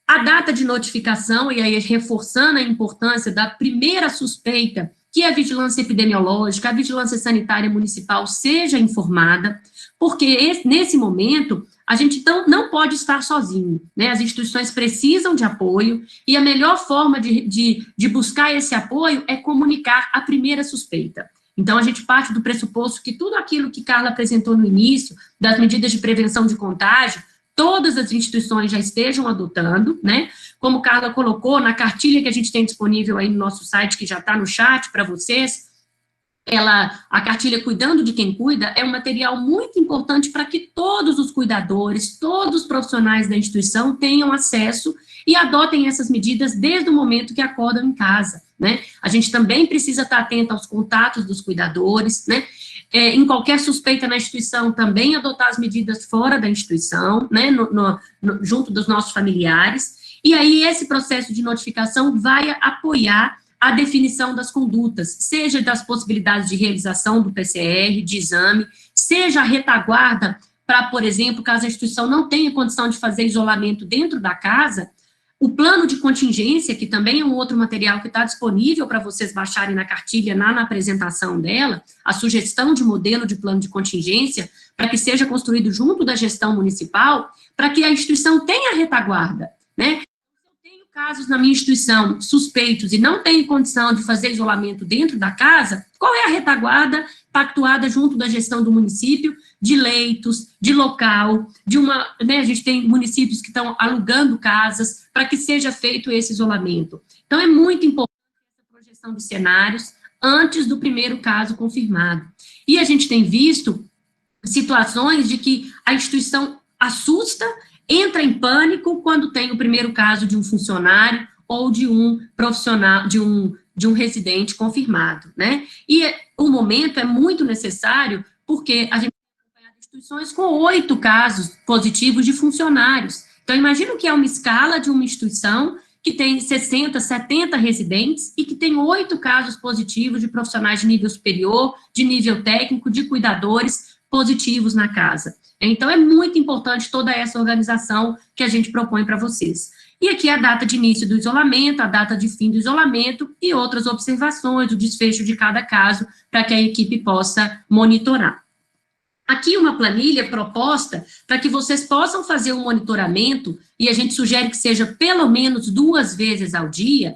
a data de notificação, e aí reforçando a importância da primeira suspeita, que a vigilância epidemiológica, a vigilância sanitária municipal seja informada, porque nesse momento a gente não pode estar sozinho, né? As instituições precisam de apoio, e a melhor forma de buscar esse apoio é comunicar a primeira suspeita. Então, a gente parte do pressuposto que tudo aquilo que Carla apresentou no início, das medidas de prevenção de contágio, todas as instituições já estejam adotando, né? Como Carla colocou na cartilha que a gente tem disponível aí no nosso site, que já está no chat para vocês, a cartilha Cuidando de Quem Cuida é um material muito importante para que todos os cuidadores, todos os profissionais da instituição tenham acesso e adotem essas medidas desde o momento que acordam em casa, né? A gente também precisa estar atento aos contatos dos cuidadores, né? Em qualquer suspeita na instituição, também adotar as medidas fora da instituição, né? Junto dos nossos familiares. E aí, esse processo de notificação vai apoiar a definição das condutas, seja das possibilidades de realização do PCR, de exame, seja a retaguarda para, por exemplo, caso a instituição não tenha condição de fazer isolamento dentro da casa, o plano de contingência, que também é um outro material que está disponível para vocês baixarem na cartilha, na apresentação dela, a sugestão de modelo de plano de contingência, para que seja construído junto da gestão municipal, para que a instituição tenha retaguarda, né? Casos na minha instituição suspeitos e não tem condição de fazer isolamento dentro da casa, qual é a retaguarda pactuada junto da gestão do município, de leitos, de local, né, a gente tem municípios que estão alugando casas para que seja feito esse isolamento. Então, é muito importante essa projeção de cenários antes do primeiro caso confirmado. E a gente tem visto situações de que a instituição assusta, entra em pânico quando tem o primeiro caso de um funcionário ou de um profissional, de um residente confirmado, né? E o momento é muito necessário porque a gente tem acompanhado instituições com 8 casos positivos de funcionários. Então, imagina o que é uma escala de uma instituição que tem 60, 70 residentes e que tem 8 casos positivos de profissionais de nível superior, de nível técnico, de cuidadores positivos na casa. Então, é muito importante toda essa organização que a gente propõe para vocês. E aqui a data de início do isolamento, a data de fim do isolamento e outras observações, o desfecho de cada caso, para que a equipe possa monitorar. Aqui uma planilha proposta para que vocês possam fazer um monitoramento, e a gente sugere que seja pelo menos 2 vezes ao dia,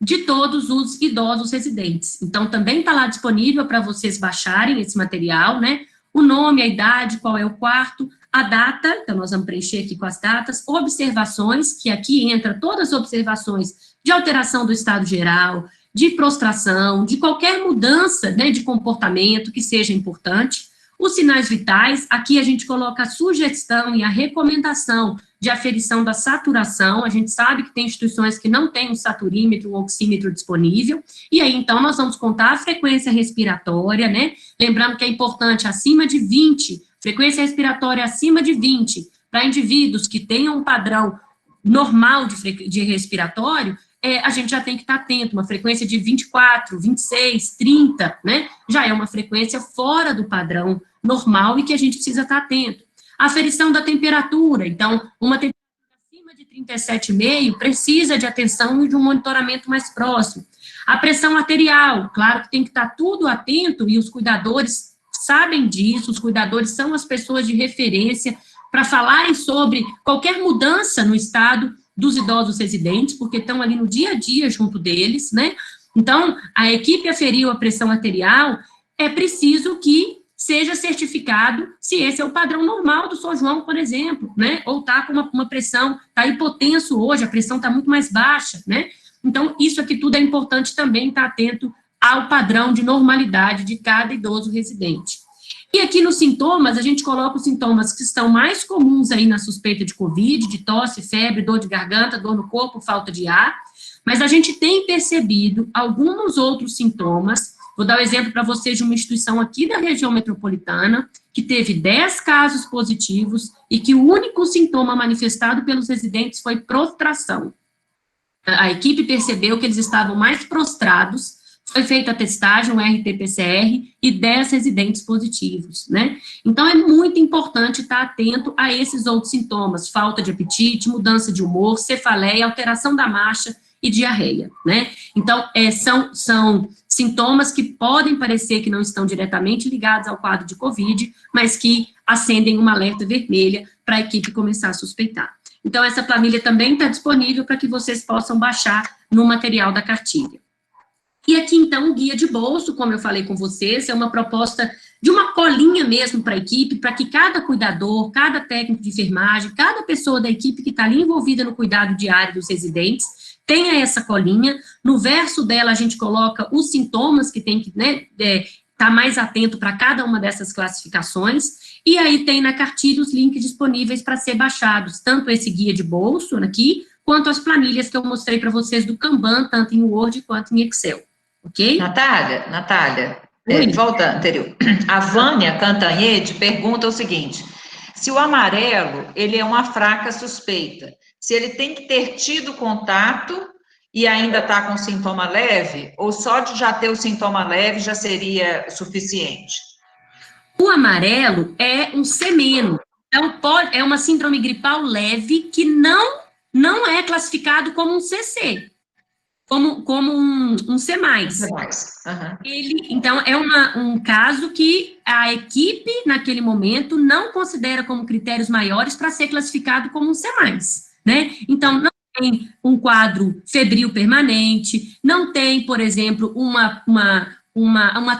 de todos os idosos residentes. Então, também está lá disponível para vocês baixarem esse material, né? O nome, a idade, qual é o quarto, a data, então nós vamos preencher aqui com as datas, observações, que aqui entra todas as observações de alteração do estado geral, de prostração, de qualquer mudança, né, de comportamento que seja importante. Os sinais vitais, aqui a gente coloca a sugestão e a recomendação de aferição da saturação. A gente sabe que tem instituições que não têm um saturímetro, um oxímetro disponível, e aí, então, nós vamos contar a frequência respiratória, né? Lembrando que é importante acima de 20, frequência respiratória acima de 20, para indivíduos que tenham um padrão normal de respiratório, a gente já tem que estar atento, uma frequência de 24, 26, 30, né? Já é uma frequência fora do padrão normal e que a gente precisa estar atento. A aferição da temperatura, então, uma temperatura acima de 37,5 precisa de atenção e de um monitoramento mais próximo. A pressão arterial, claro que tem que estar tudo atento, e os cuidadores sabem disso, os cuidadores são as pessoas de referência para falarem sobre qualquer mudança no estado dos idosos residentes, porque estão ali no dia a dia junto deles, né? Então, a equipe aferiu a pressão arterial, é preciso que seja certificado se esse é o padrão normal do São João, por exemplo, né? Ou está com uma pressão, está hipotenso hoje, a pressão está muito mais baixa, né? Então, isso aqui tudo é importante também estar atento ao padrão de normalidade de cada idoso residente. E aqui nos sintomas, a gente coloca os sintomas que estão mais comuns aí na suspeita de Covid, de tosse, febre, dor de garganta, dor no corpo, falta de ar, mas a gente tem percebido alguns outros sintomas. Vou dar um exemplo para vocês de uma instituição aqui da região metropolitana, que teve 10 casos positivos e que o único sintoma manifestado pelos residentes foi prostração. A equipe percebeu que eles estavam mais prostrados, foi feita a testagem, um RT-PCR, e 10 residentes positivos, né? Então, é muito importante estar atento a esses outros sintomas, falta de apetite, mudança de humor, cefaleia, alteração da marcha e diarreia, né? Então, são sintomas que podem parecer que não estão diretamente ligados ao quadro de Covid, mas que acendem uma alerta vermelha para a equipe começar a suspeitar. Então, essa planilha também está disponível para que vocês possam baixar no material da cartilha. E aqui, então, o guia de bolso, como eu falei com vocês, é uma proposta de uma colinha mesmo para a equipe, para que cada cuidador, cada técnico de enfermagem, cada pessoa da equipe que está ali envolvida no cuidado diário dos residentes, tenha essa colinha. No verso dela, a gente coloca os sintomas que tem que, né, estar mais atento para cada uma dessas classificações, e aí tem na cartilha os links disponíveis para ser baixados, tanto esse guia de bolso aqui, quanto as planilhas que eu mostrei para vocês do Kanban, tanto em Word quanto em Excel, ok? Natália, volta anterior. A Vânia Cantanhede pergunta o seguinte: se o amarelo, ele é uma fraca suspeita, se ele tem que ter tido contato e ainda está com sintoma leve, ou só de já ter o sintoma leve já seria suficiente? O amarelo é um C-. Então, é uma síndrome gripal leve que não é classificado como um CC, como um C+. Então, é um caso que a equipe, naquele momento, não considera como critérios maiores para ser classificado como um C+, né? Então, não tem um quadro febril permanente, não tem, por exemplo,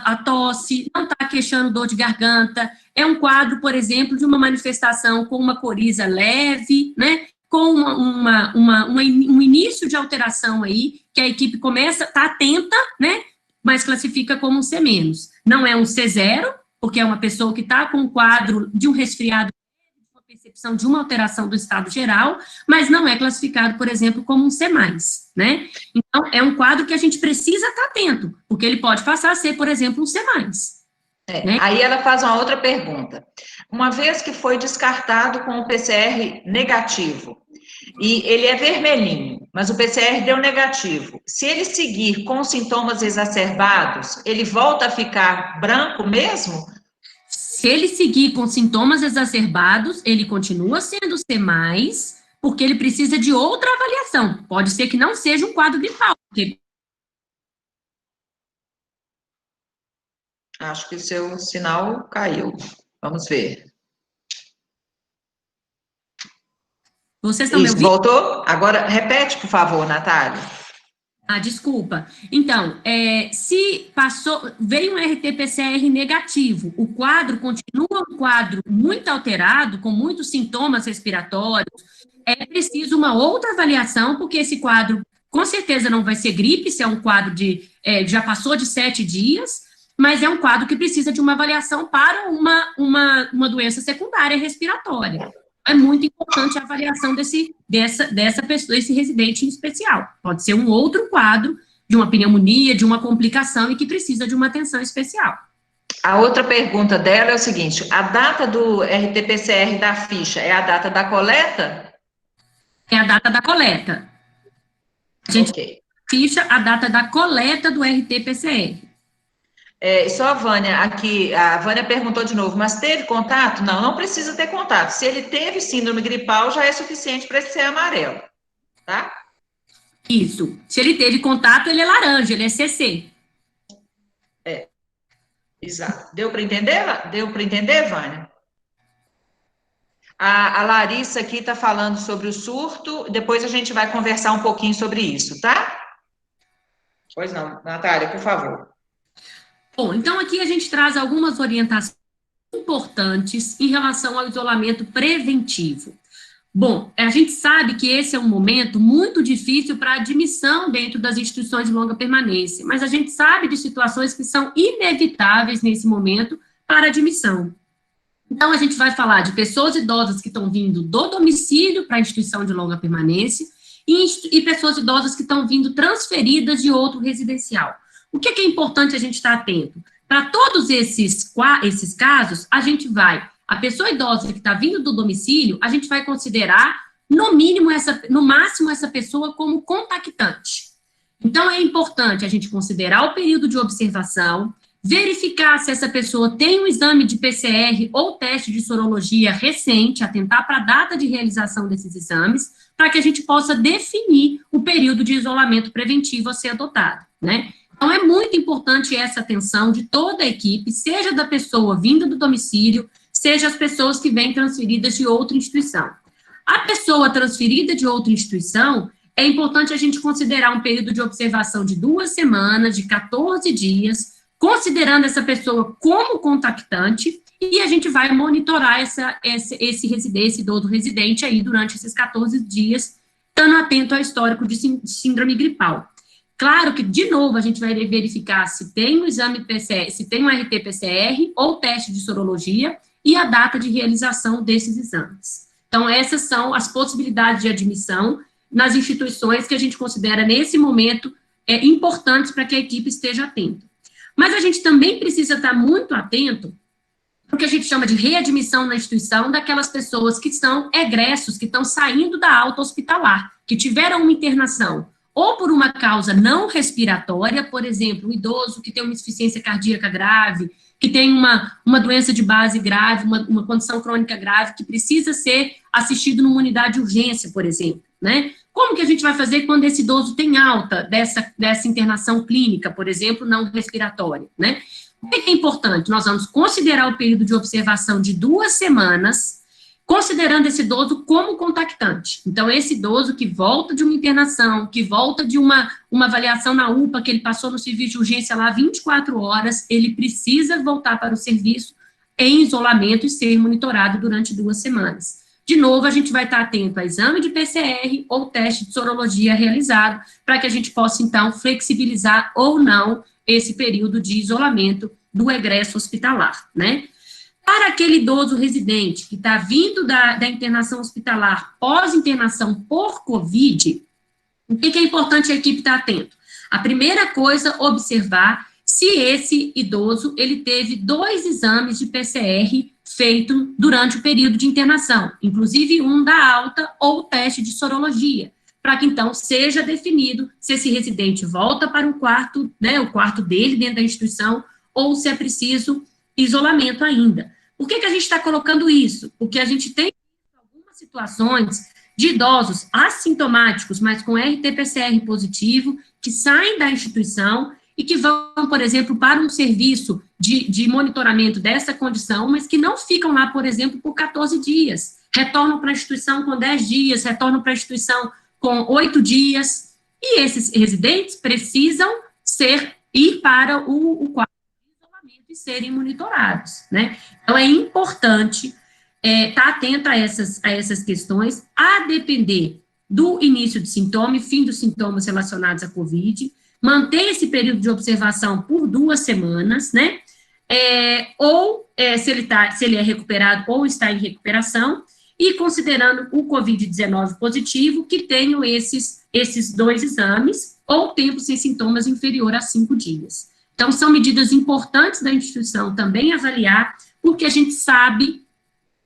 a tosse, não está queixando dor de garganta, é um quadro, por exemplo, de uma manifestação com uma coriza leve, né, com um início de alteração aí, que a equipe começa, está atenta, né, mas classifica como um C-. Não é um C0, porque é uma pessoa que está com um quadro de um resfriado, uma percepção de uma alteração do estado geral, mas não é classificado, por exemplo, como um C+, né? Então, é um quadro que a gente precisa estar atento, porque ele pode passar a ser, por exemplo, um C+. Né? Aí ela faz uma outra pergunta. Uma vez que foi descartado com o PCR negativo, e ele é vermelhinho, mas o PCR deu negativo, se ele seguir com sintomas exacerbados, ele volta a ficar branco mesmo? Se ele seguir com sintomas exacerbados, ele continua sendo C+, porque ele precisa de outra avaliação. Pode ser que não seja um quadro gripal. Acho que o seu sinal caiu. Vamos ver. Vocês estão me ouvindo? Voltou? Agora, repete, por favor, Natália. Desculpa. Então, se veio um RT-PCR negativo, o quadro continua um quadro muito alterado, com muitos sintomas respiratórios, é preciso uma outra avaliação, porque esse quadro, com certeza, não vai ser gripe, se é um quadro já passou de 7 dias, mas é um quadro que precisa de uma avaliação para uma doença secundária respiratória. É muito importante a avaliação dessa pessoa, desse residente em especial. Pode ser um outro quadro de uma pneumonia, de uma complicação e que precisa de uma atenção especial. A outra pergunta dela é o seguinte: a data do RT-PCR da ficha é a data da coleta? É a data da coleta. A gente ficha a data da coleta do RT-PCR. Só a Vânia aqui, a Vânia perguntou de novo, mas teve contato? Não, não precisa ter contato. Se ele teve síndrome gripal, já é suficiente para ser amarelo, tá? Isso. Se ele teve contato, ele é laranja, ele é CC. Exato. Deu para entender? Deu para entender, Vânia? A Larissa aqui está falando sobre o surto, depois a gente vai conversar um pouquinho sobre isso, tá? Pois não, Natália, por favor. Bom, então aqui a gente traz algumas orientações importantes em relação ao isolamento preventivo. Bom, a gente sabe que esse é um momento muito difícil para admissão dentro das instituições de longa permanência, mas a gente sabe de situações que são inevitáveis nesse momento para admissão. Então, a gente vai falar de pessoas idosas que estão vindo do domicílio para a instituição de longa permanência e pessoas idosas que estão vindo transferidas de outro residencial. O que é importante a gente estar atento? Para todos esses casos, a pessoa idosa que está vindo do domicílio, a gente vai considerar, no máximo, essa pessoa como contactante. Então, é importante a gente considerar o período de observação, verificar se essa pessoa tem um exame de PCR ou teste de sorologia recente, atentar para a data de realização desses exames, para que a gente possa definir o período de isolamento preventivo a ser adotado, né? Então, é muito importante essa atenção de toda a equipe, seja da pessoa vinda do domicílio, seja as pessoas que vêm transferidas de outra instituição. A pessoa transferida de outra instituição, é importante a gente considerar um período de observação de 2 semanas, de 14 dias, considerando essa pessoa como contactante, e a gente vai monitorar esse idoso residente aí durante esses 14 dias, estando atento ao histórico de síndrome gripal. Claro que, de novo, a gente vai verificar se tem um exame PCR, se tem um RT-PCR ou teste de sorologia e a data de realização desses exames. Então, essas são as possibilidades de admissão nas instituições que a gente considera, nesse momento, importantes para que a equipe esteja atenta. Mas a gente também precisa estar muito atento ao que a gente chama de readmissão na instituição daquelas pessoas que são egressos, que estão saindo da alta hospitalar, que tiveram uma internação ou por uma causa não respiratória, por exemplo, um idoso que tem uma insuficiência cardíaca grave, que tem uma doença de base grave, uma condição crônica grave, que precisa ser assistido numa unidade de urgência, por exemplo, né? Como que a gente vai fazer quando esse idoso tem alta dessa internação clínica, por exemplo, não respiratória, né? O que é importante? Nós vamos considerar o período de observação de 2 semanas, considerando esse idoso como contactante. Então, esse idoso que volta de uma internação, que volta de uma avaliação na UPA, que ele passou no serviço de urgência lá 24 horas, ele precisa voltar para o serviço em isolamento e ser monitorado durante 2 semanas. De novo, a gente vai estar atento a exame de PCR ou teste de sorologia realizado, para que a gente possa, então, flexibilizar ou não esse período de isolamento do egresso hospitalar, né? Para aquele idoso residente que está vindo da internação hospitalar pós-internação por Covid, o que é importante a equipe estar atento? A primeira coisa, observar se esse idoso, ele teve 2 exames de PCR feito durante o período de internação, inclusive um da alta ou teste de sorologia, para que, então, seja definido se esse residente volta para um quarto, né, o quarto dele dentro da instituição, ou se é preciso isolamento ainda. Por que a gente está colocando isso? Porque a gente tem algumas situações de idosos assintomáticos, mas com RT-PCR positivo, que saem da instituição e que vão, por exemplo, para um serviço de monitoramento dessa condição, mas que não ficam lá, por exemplo, por 14 dias. Retornam para a instituição com 10 dias, retornam para a instituição com 8 dias, e esses residentes precisam ir para o quarto de isolamento e serem monitorados, né? Então, é importante estar atento a essas questões, a depender do início de sintoma e fim dos sintomas relacionados à COVID, manter esse período de observação por 2 semanas, né? Se ele é recuperado ou está em recuperação, e considerando o COVID-19 positivo, que tenham esses 2 exames, ou tempo sem sintomas inferior a 5 dias. Então, são medidas importantes da instituição também avaliar, porque a gente sabe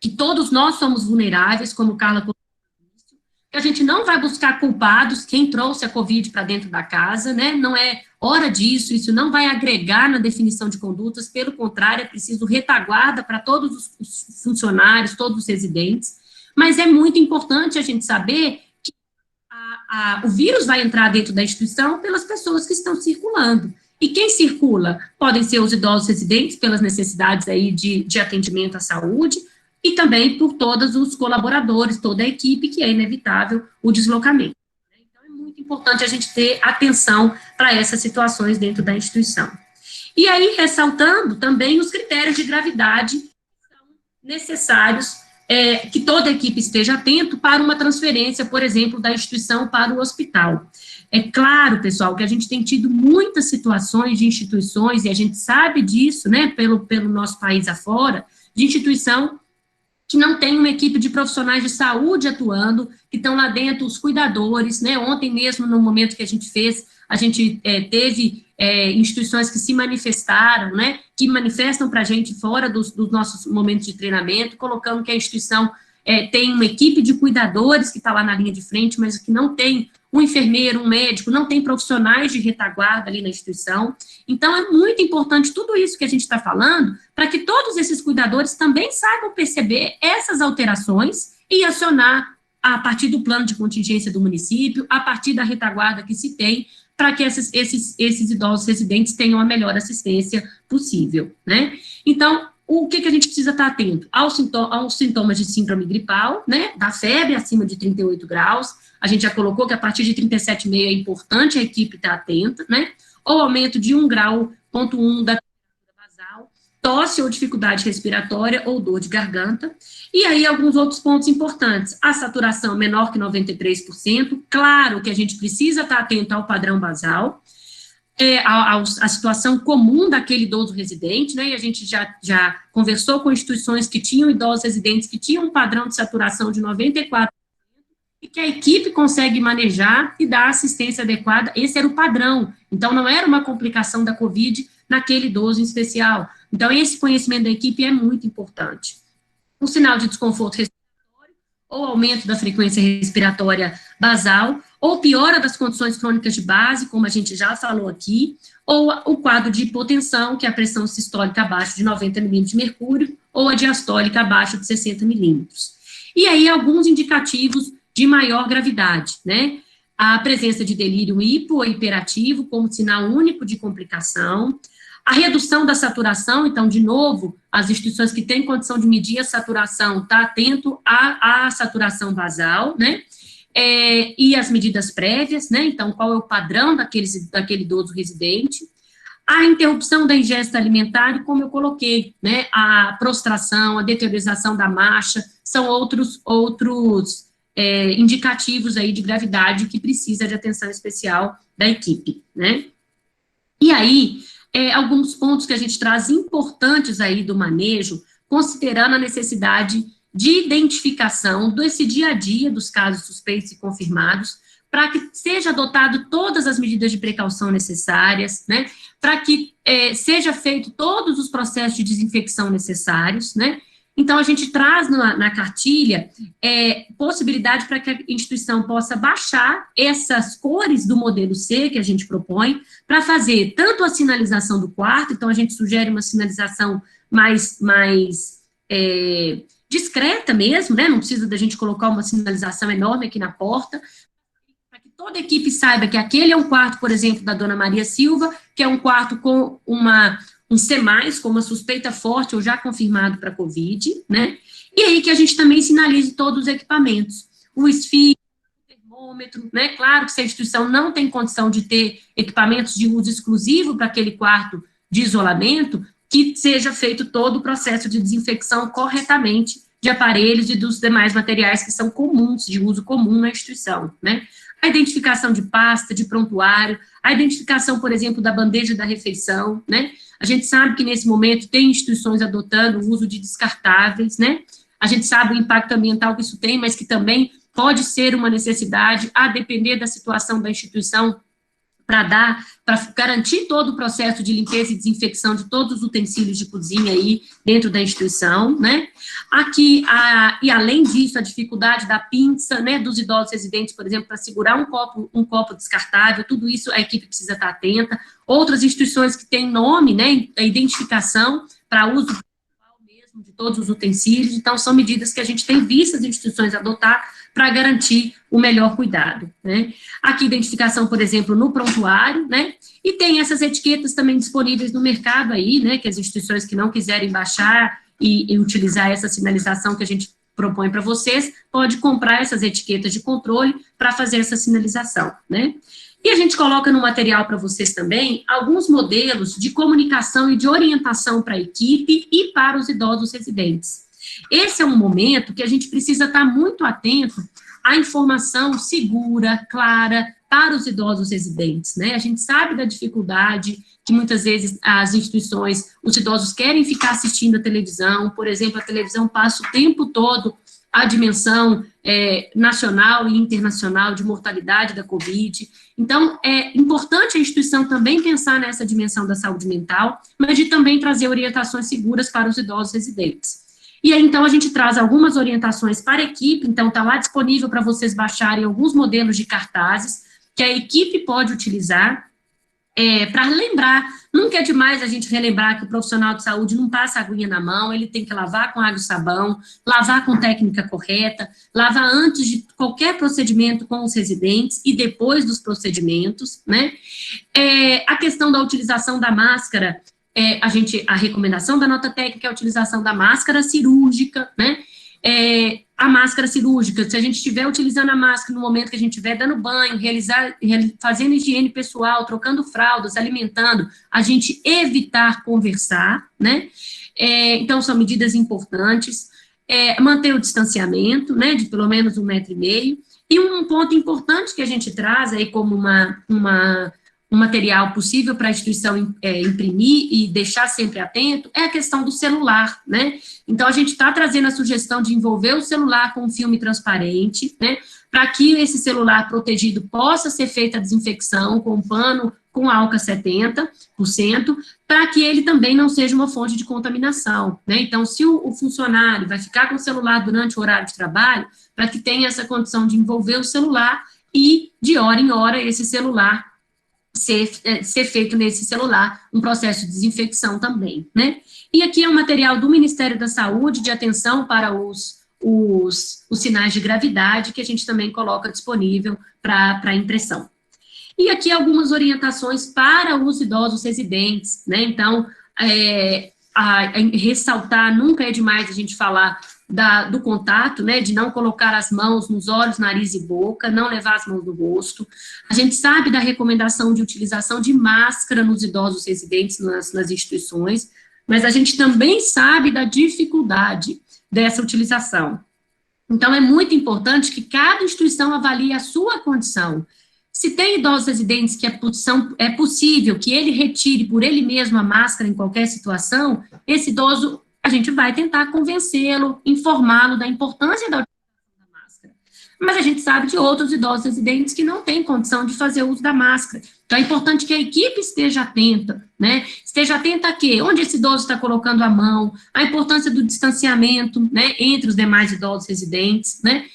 que todos nós somos vulneráveis, como Carla colocou no início, que a gente não vai buscar culpados, quem trouxe a COVID para dentro da casa, né? Não é hora disso, isso não vai agregar na definição de condutas, pelo contrário, é preciso retaguarda para todos os funcionários, todos os residentes. Mas é muito importante a gente saber que o vírus vai entrar dentro da instituição pelas pessoas que estão circulando. E quem circula podem ser os idosos residentes, pelas necessidades aí de atendimento à saúde, e também por todos os colaboradores, toda a equipe, que é inevitável o deslocamento. Então, é muito importante a gente ter atenção para essas situações dentro da instituição. E aí, ressaltando também os critérios de gravidade que são necessários, que toda a equipe esteja atento para uma transferência, por exemplo, da instituição para o hospital. É claro, pessoal, que a gente tem tido muitas situações de instituições, e a gente sabe disso, né, pelo nosso país afora, de instituição que não tem uma equipe de profissionais de saúde atuando, que estão lá dentro, os cuidadores, né? Ontem mesmo, no momento que a gente fez, a gente teve instituições que se manifestaram, né? Que manifestam para a gente fora dos nossos momentos de treinamento, colocando que a instituição tem uma equipe de cuidadores que está lá na linha de frente, mas que não tem um enfermeiro, um médico, não tem profissionais de retaguarda ali na instituição. Então, é muito importante tudo isso que a gente está falando, para que todos esses cuidadores também saibam perceber essas alterações e acionar a partir do plano de contingência do município, a partir da retaguarda que se tem, para que esses idosos residentes tenham a melhor assistência possível, né? Então, o que a gente precisa estar atento? Aos sintomas de síndrome gripal, né? Da febre acima de 38 graus, a gente já colocou que a partir de 37,5 é importante a equipe estar atenta, né? Ou aumento de 1,1 grau da temperatura basal, tosse ou dificuldade respiratória ou dor de garganta. E aí, alguns outros pontos importantes. A saturação menor que 93%. Claro que a gente precisa estar atento ao padrão basal, a situação comum daquele idoso residente, né? E a gente já conversou com instituições que tinham idosos residentes que tinham um padrão de saturação de 94%, e que a equipe consegue manejar e dar assistência adequada. Esse era o padrão. Então, não era uma complicação da COVID naquele idoso em especial. Então, esse conhecimento da equipe é muito importante. Um sinal de desconforto respiratório, ou aumento da frequência respiratória basal, ou piora das condições crônicas de base, como a gente já falou aqui, ou o quadro de hipotensão, que é a pressão sistólica abaixo de 90 milímetros de mercúrio, ou a diastólica abaixo de 60 milímetros. E aí, alguns indicativos de maior gravidade, né? A presença de delírio hipo ou hiperativo como sinal único de complicação, a redução da saturação. Então, de novo, as instituições que têm condição de medir a saturação, tá atento à saturação basal, né? E as medidas prévias, né? Então, qual é o padrão daquele idoso residente. A interrupção da ingesta alimentar, e como eu coloquei, né? A prostração, a deteriorização da marcha, são outros indicativos aí de gravidade que precisa de atenção especial da equipe, né? E aí, alguns pontos que a gente traz importantes aí do manejo, considerando a necessidade de identificação desse dia a dia dos casos suspeitos e confirmados, para que seja adotado todas as medidas de precaução necessárias, né? Para que seja feito todos os processos de desinfecção necessários, né? Então, a gente traz na cartilha possibilidade para que a instituição possa baixar essas cores do modelo C que a gente propõe, para fazer tanto a sinalização do quarto. Então, a gente sugere uma sinalização mais discreta mesmo, né? Não precisa da gente colocar uma sinalização enorme aqui na porta, para que toda a equipe saiba que aquele é um quarto, por exemplo, da dona Maria Silva, que é um quarto com um C+, com uma suspeita forte ou já confirmado para COVID, né? E aí que a gente também sinalize todos os equipamentos, o esfígio, o termômetro, né? Claro que se a instituição não tem condição de ter equipamentos de uso exclusivo para aquele quarto de isolamento, que seja feito todo o processo de desinfecção corretamente de aparelhos e dos demais materiais que são comuns, de uso comum na instituição, né? A identificação de pasta, de prontuário, a identificação, por exemplo, da bandeja da refeição, né? A gente sabe que, nesse momento, tem instituições adotando o uso de descartáveis, né? A gente sabe o impacto ambiental que isso tem, mas que também pode ser uma necessidade, a depender da situação da instituição, para garantir todo o processo de limpeza e desinfecção de todos os utensílios de cozinha aí dentro da instituição, né? Aqui, e além disso, a dificuldade da pinça, né, dos idosos residentes, por exemplo, para segurar um copo descartável, tudo isso a equipe precisa estar atenta. Outras instituições que têm nome, né, a identificação para uso mesmo de todos os utensílios. Então, são medidas que a gente tem visto as instituições adotar para garantir o melhor cuidado, né? Aqui, identificação, por exemplo, no prontuário, né? E tem essas etiquetas também disponíveis no mercado aí, né? Que as instituições que não quiserem baixar e utilizar essa sinalização que a gente propõe para vocês, pode comprar essas etiquetas de controle para fazer essa sinalização, né? E a gente coloca no material para vocês também alguns modelos de comunicação e de orientação para a equipe e para os idosos residentes. Esse é um momento que a gente precisa estar muito atento à informação segura, clara, para os idosos residentes, né? A gente sabe da dificuldade que muitas vezes as instituições, os idosos querem ficar assistindo a televisão, por exemplo, a televisão passa o tempo todo a dimensão nacional e internacional de mortalidade da COVID. Então, é importante a instituição também pensar nessa dimensão da saúde mental, mas de também trazer orientações seguras para os idosos residentes. E aí, então, a gente traz algumas orientações para a equipe. Então, está lá disponível para vocês baixarem alguns modelos de cartazes que a equipe pode utilizar para lembrar. Nunca é demais a gente relembrar que o profissional de saúde não passa a aguinha na mão, ele tem que lavar com água e sabão, lavar com técnica correta, lavar antes de qualquer procedimento com os residentes e depois dos procedimentos, né? A questão da utilização da máscara, a recomendação da nota técnica é a utilização da máscara cirúrgica, né? a máscara cirúrgica, se a gente estiver utilizando a máscara no momento que a gente estiver dando banho, fazendo higiene pessoal, trocando fraldas, alimentando, a gente evitar conversar, né? Então, são medidas importantes. Manter o distanciamento, né, de pelo menos 1,5 metro. E um ponto importante que a gente traz aí como um material possível para a instituição imprimir e deixar sempre atento, é a questão do celular, né? Então, a gente está trazendo a sugestão de envolver o celular com um filme transparente, né? Para que esse celular protegido possa ser feita a desinfecção com um pano com álcool 70%, para que ele também não seja uma fonte de contaminação, né? Então, se o funcionário vai ficar com o celular durante o horário de trabalho, para que tenha essa condição de envolver o celular e, de hora em hora, esse celular ser feito nesse celular um processo de desinfecção também, né? E aqui é um material do Ministério da Saúde de atenção para os sinais de gravidade, que a gente também coloca disponível para impressão. E aqui algumas orientações para os idosos residentes, né? Então, ressaltar, nunca é demais a gente falar do contato, né, de não colocar as mãos nos olhos, nariz e boca, não levar as mãos no rosto. A gente sabe da recomendação de utilização de máscara nos idosos residentes nas instituições, mas a gente também sabe da dificuldade dessa utilização. Então, é muito importante que cada instituição avalie a sua condição. Se tem idosos residentes que é possível que ele retire por ele mesmo a máscara em qualquer situação, esse idoso, a gente vai tentar convencê-lo, informá-lo da importância da utilização da máscara. Mas a gente sabe de outros idosos residentes que não têm condição de fazer uso da máscara. Então, é importante que a equipe esteja atenta, né? Esteja atenta a quê? Onde esse idoso está colocando a mão, a importância do distanciamento, né, entre os demais idosos residentes, né?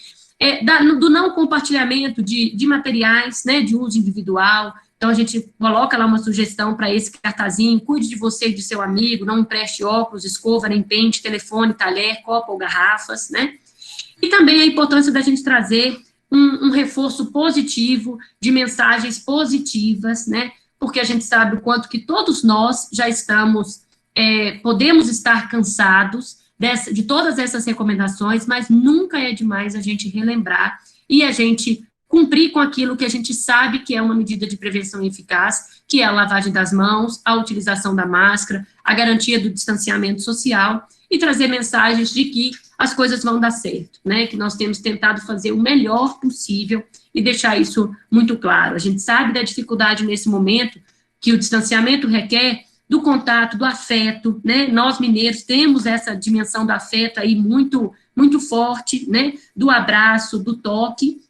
Do não compartilhamento de materiais, né, de uso individual. Então, a gente coloca lá uma sugestão para esse cartazinho: cuide de você e de seu amigo, não empreste óculos, escova, nem pente, telefone, talher, copo ou garrafas, né? E também a importância da gente trazer um reforço positivo, de mensagens positivas, né? Porque a gente sabe o quanto que todos nós já podemos estar cansados de todas essas recomendações, mas nunca é demais a gente relembrar e a gente cumprir com aquilo que a gente sabe que é uma medida de prevenção eficaz, que é a lavagem das mãos, a utilização da máscara, a garantia do distanciamento social e trazer mensagens de que as coisas vão dar certo, né? Que nós temos tentado fazer o melhor possível e deixar isso muito claro. A gente sabe da dificuldade nesse momento que o distanciamento requer do contato, do afeto, né? Nós mineiros temos essa dimensão do afeto aí muito, muito forte, né? Do abraço, do toque,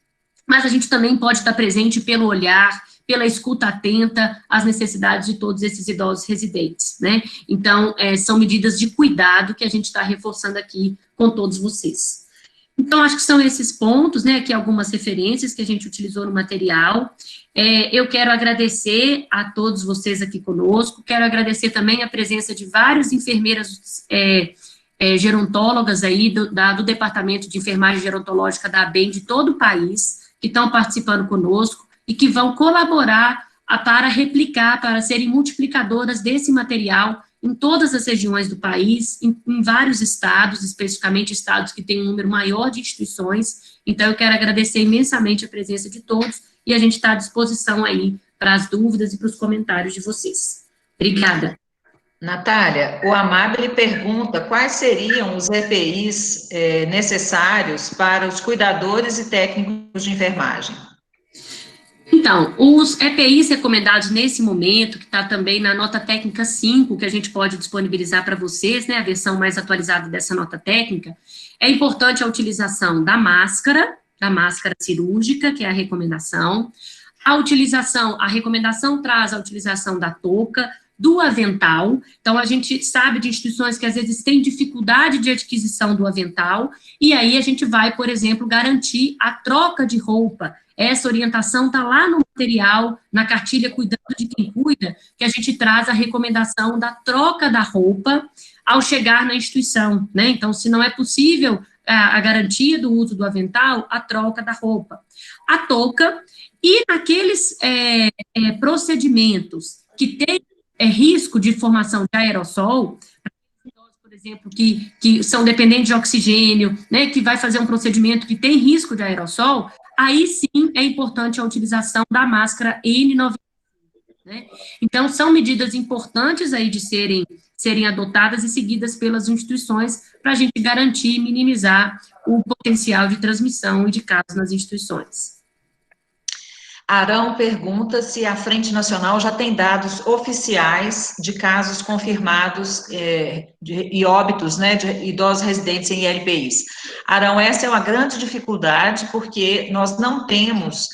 mas a gente também pode estar presente pelo olhar, pela escuta atenta às necessidades de todos esses idosos residentes, né? Então, são medidas de cuidado que a gente está reforçando aqui com todos vocês. Então, acho que são esses pontos, né, aqui algumas referências que a gente utilizou no material. Eu quero agradecer a todos vocês aqui conosco, quero agradecer também a presença de várias enfermeiras gerontólogas aí do Departamento de Enfermagem Gerontológica da ABEM de todo o país, que estão participando conosco e que vão colaborar para replicar, para serem multiplicadoras desse material em todas as regiões do país, em vários estados, especificamente estados que têm um número maior de instituições. Então, eu quero agradecer imensamente a presença de todos e a gente está à disposição aí para as dúvidas e para os comentários de vocês. Obrigada. Natália, o Amable pergunta quais seriam os EPIs necessários para os cuidadores e técnicos de enfermagem. Então, os EPIs recomendados nesse momento, que está também na nota técnica 5, que a gente pode disponibilizar para vocês, né, a versão mais atualizada dessa nota técnica, é importante a utilização da máscara cirúrgica, que é a recomendação, a recomendação traz a utilização da touca, do avental. Então, a gente sabe de instituições que às vezes têm dificuldade de adquisição do avental, e aí a gente vai, por exemplo, garantir a troca de roupa. Essa orientação está lá no material, na cartilha Cuidando de Quem Cuida, que a gente traz a recomendação da troca da roupa ao chegar na instituição, né? Então, se não é possível a garantia do uso do avental, a troca da roupa. A touca, e naqueles procedimentos que têm risco de formação de aerossol, por exemplo, exemplo, que são dependentes de oxigênio, né, que vai fazer um procedimento que tem risco de aerossol, aí sim é importante a utilização da máscara N95, né? Então, são medidas importantes aí de serem adotadas e seguidas pelas instituições para a gente garantir e minimizar o potencial de transmissão e de casos nas instituições. Arão pergunta se a Frente Nacional já tem dados oficiais de casos confirmados e óbitos, né, de idosos residentes em ILPIs. Arão, essa é uma grande dificuldade, porque nós não temos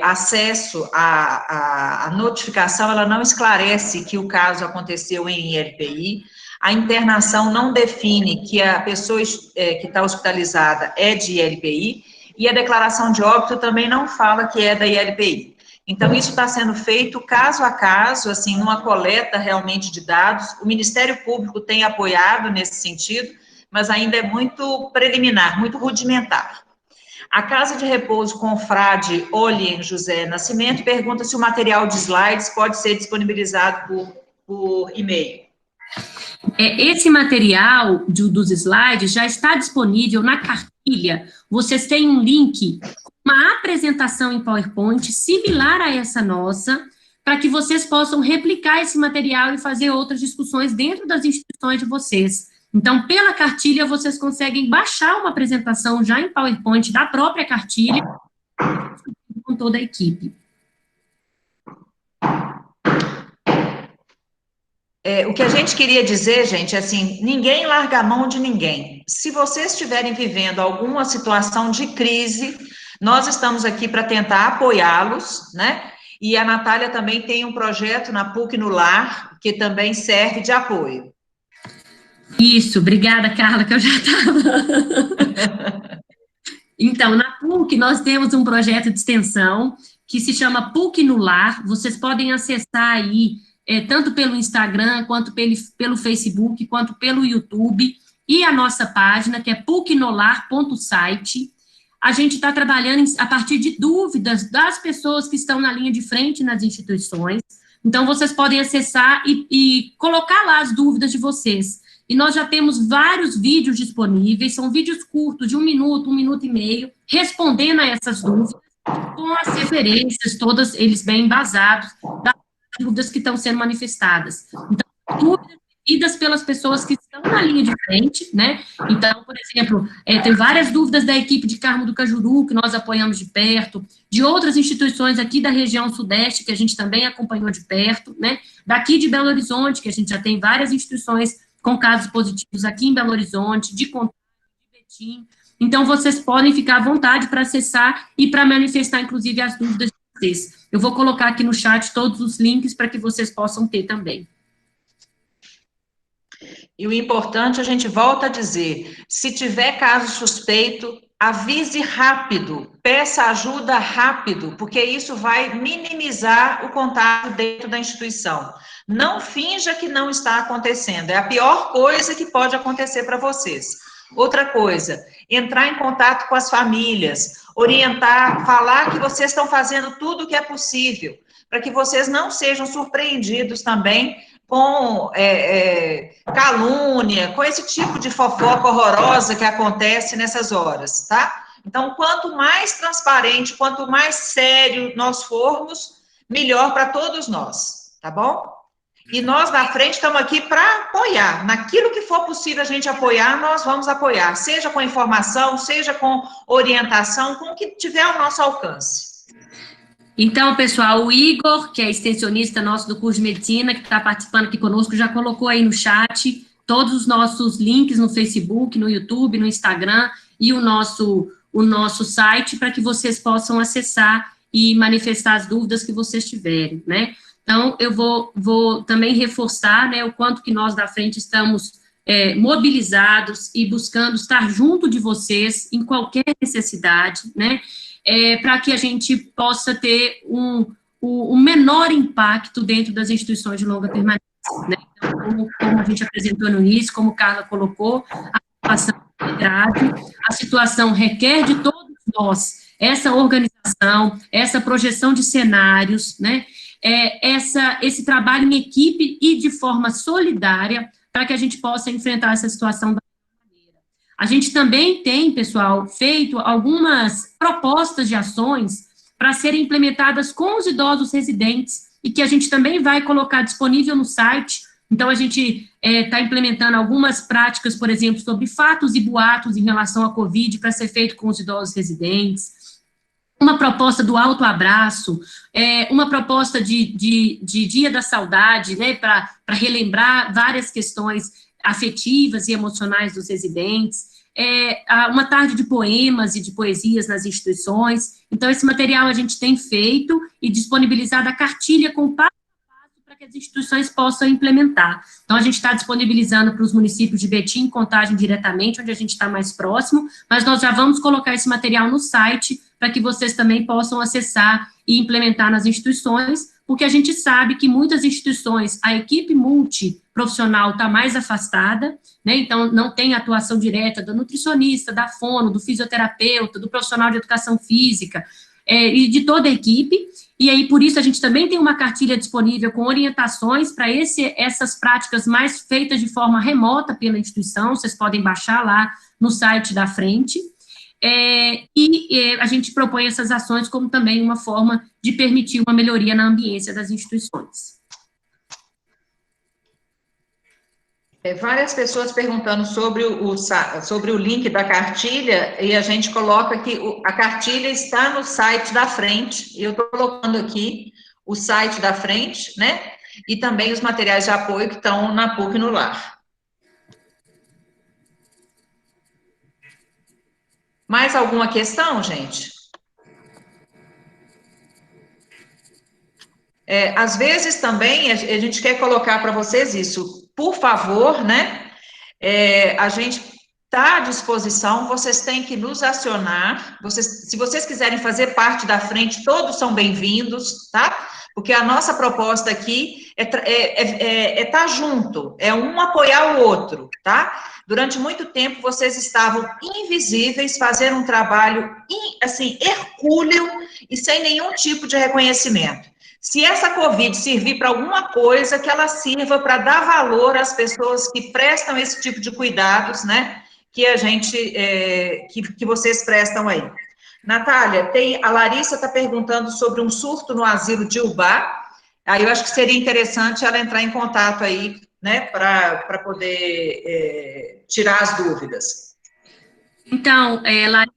acesso à notificação, ela não esclarece que o caso aconteceu em ILPI, a internação não define que a pessoa que está hospitalizada é de ILPI, e a declaração de óbito também não fala que é da ILPI. Então, isso está sendo feito caso a caso, assim, numa coleta realmente de dados. O Ministério Público tem apoiado nesse sentido, mas ainda é muito preliminar, muito rudimentar. A Casa de Repouso Confrade Olien José Nascimento pergunta se o material de slides pode ser disponibilizado por e-mail. Esse material dos slides já está disponível na cartilha. Vocês têm um link, uma apresentação em PowerPoint similar a essa nossa, para que vocês possam replicar esse material e fazer outras discussões dentro das instituições de vocês. Então, pela cartilha, vocês conseguem baixar uma apresentação já em PowerPoint da própria cartilha com toda a equipe. O que a gente queria dizer, gente, é assim, ninguém larga a mão de ninguém. Se vocês estiverem vivendo alguma situação de crise, nós estamos aqui para tentar apoiá-los, né? E a Natália também tem um projeto na PUC no Lar, que também serve de apoio. Isso, obrigada, Carla, que eu já estava... Então, na PUC, nós temos um projeto de extensão que se chama PUC no Lar. Vocês podem acessar aí, tanto pelo Instagram, quanto pelo Facebook, quanto pelo YouTube, e a nossa página, que é pucnolar.site. A gente está trabalhando a partir de dúvidas das pessoas que estão na linha de frente nas instituições. Então, vocês podem acessar e colocar lá as dúvidas de vocês. E nós já temos vários vídeos disponíveis, são vídeos curtos, de 1 minuto e meio, respondendo a essas dúvidas, com as referências, todas eles bem embasados, das dúvidas que estão sendo manifestadas. Então, dúvidas pedidas pelas pessoas que estão na linha de frente, né? Então, por exemplo, tem várias dúvidas da equipe de Carmo do Cajuru, que nós apoiamos de perto, de outras instituições aqui da região sudeste, que a gente também acompanhou de perto, né? Daqui de Belo Horizonte, que a gente já tem várias instituições com casos positivos aqui em Belo Horizonte, de Contagem, de Betim. Então, vocês podem ficar à vontade para acessar e para manifestar, inclusive, as dúvidas de vocês. Eu vou colocar aqui no chat todos os links para que vocês possam ter também. E o importante, a gente volta a dizer, se tiver caso suspeito, avise rápido, peça ajuda rápido, porque isso vai minimizar o contato dentro da instituição. Não finja que não está acontecendo, é a pior coisa que pode acontecer para vocês. Outra coisa, entrar em contato com as famílias, orientar, falar que vocês estão fazendo tudo o que é possível, para que vocês não sejam surpreendidos também com calúnia, com esse tipo de fofoca horrorosa que acontece nessas horas, tá? Então, quanto mais transparente, quanto mais sério nós formos, melhor para todos nós, tá bom? E nós, na frente, estamos aqui para apoiar. Naquilo que for possível a gente apoiar, nós vamos apoiar, seja com informação, seja com orientação, com o que tiver ao nosso alcance. Então, pessoal, o Igor, que é extensionista nosso do curso de medicina, que está participando aqui conosco, já colocou aí no chat todos os nossos links no Facebook, no YouTube, no Instagram e o nosso site para que vocês possam acessar e manifestar as dúvidas que vocês tiverem, né? Então, eu vou também reforçar, né, o quanto que nós da frente estamos mobilizados e buscando estar junto de vocês em qualquer necessidade, né? Para que a gente possa ter um menor impacto dentro das instituições de longa permanência, né? Então, como a gente apresentou no início, como Carla colocou, a situação é grave, a situação requer de todos nós essa organização, essa projeção de cenários, né? Esse trabalho em equipe e de forma solidária para que a gente possa enfrentar essa situação da maneira. A gente também tem, pessoal, feito algumas propostas de ações para serem implementadas com os idosos residentes e que a gente também vai colocar disponível no site. Então, a gente está implementando algumas práticas, por exemplo, sobre fatos e boatos em relação à Covid, para ser feito com os idosos residentes, uma proposta do autoabraço, uma proposta de Dia da Saudade, né, para relembrar várias questões afetivas e emocionais dos residentes, uma tarde de poemas e de poesias nas instituições. Então, esse material a gente tem feito e disponibilizado a cartilha com passo a passo para que as instituições possam implementar. Então, a gente está disponibilizando para os municípios de Betim, Contagem diretamente, onde a gente está mais próximo, mas nós já vamos colocar esse material no site para que vocês também possam acessar e implementar nas instituições, porque a gente sabe que muitas instituições, a equipe multiprofissional está mais afastada, né, então não tem atuação direta do nutricionista, da fono, do fisioterapeuta, do profissional de educação física, e de toda a equipe, e aí por isso a gente também tem uma cartilha disponível com orientações para essas práticas mais feitas de forma remota pela instituição, vocês podem baixar lá no site da frente. A gente propõe essas ações como também uma forma de permitir uma melhoria na ambiência das instituições. Várias pessoas perguntando sobre o link da cartilha, e a gente coloca que a cartilha está no site da frente, e eu estou colocando aqui o site da frente, né, e também os materiais de apoio que estão na PUC no Lar. Mais alguma questão, gente? Às vezes também a gente quer colocar para vocês isso, por favor, né? A gente está à disposição, vocês têm que nos acionar, se vocês quiserem fazer parte da frente, todos são bem-vindos, tá? Porque a nossa proposta aqui é estar junto, é um apoiar o outro, tá? Durante muito tempo, vocês estavam invisíveis, fazendo um trabalho, assim, hercúleo e sem nenhum tipo de reconhecimento. Se essa Covid servir para alguma coisa, que ela sirva para dar valor às pessoas que prestam esse tipo de cuidados, né, que a gente, que vocês prestam aí. Natália, a Larissa está perguntando sobre um surto no asilo de Ubá, aí eu acho que seria interessante ela entrar em contato aí, né, para poder tirar as dúvidas. Então, Larissa,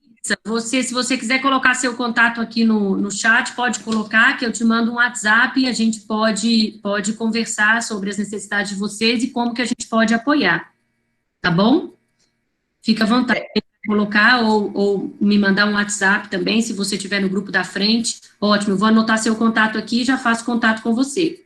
se você quiser colocar seu contato aqui no chat, pode colocar, que eu te mando um WhatsApp e a gente pode conversar sobre as necessidades de vocês e como que a gente pode apoiar, tá bom? Fica à vontade de colocar ou me mandar um WhatsApp também, se você estiver no grupo da frente. Ótimo, eu vou anotar seu contato aqui e já faço contato com você.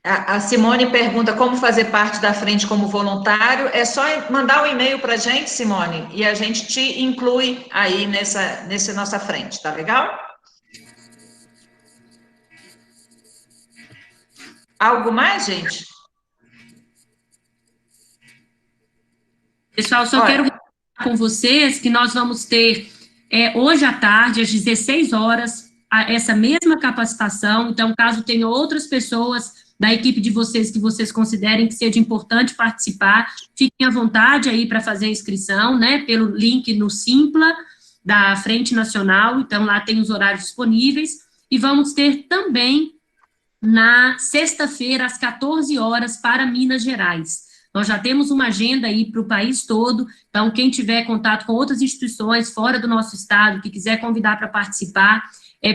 A Simone pergunta como fazer parte da frente como voluntário. É só mandar um e-mail para a gente, Simone, e a gente te inclui aí nessa nossa frente, tá legal? Algo mais, gente? Pessoal, só quero falar com vocês que nós vamos ter hoje à tarde, às 16 horas, essa mesma capacitação. Então, caso tenha outras pessoas da equipe de vocês que vocês considerem que seja importante participar, fiquem à vontade aí para fazer a inscrição, né, pelo link no Simpla da Frente Nacional. Então, lá tem os horários disponíveis. E vamos ter também na sexta-feira, às 14 horas, para Minas Gerais. Nós já temos uma agenda aí para o país todo, então quem tiver contato com outras instituições fora do nosso estado, que quiser convidar para participar,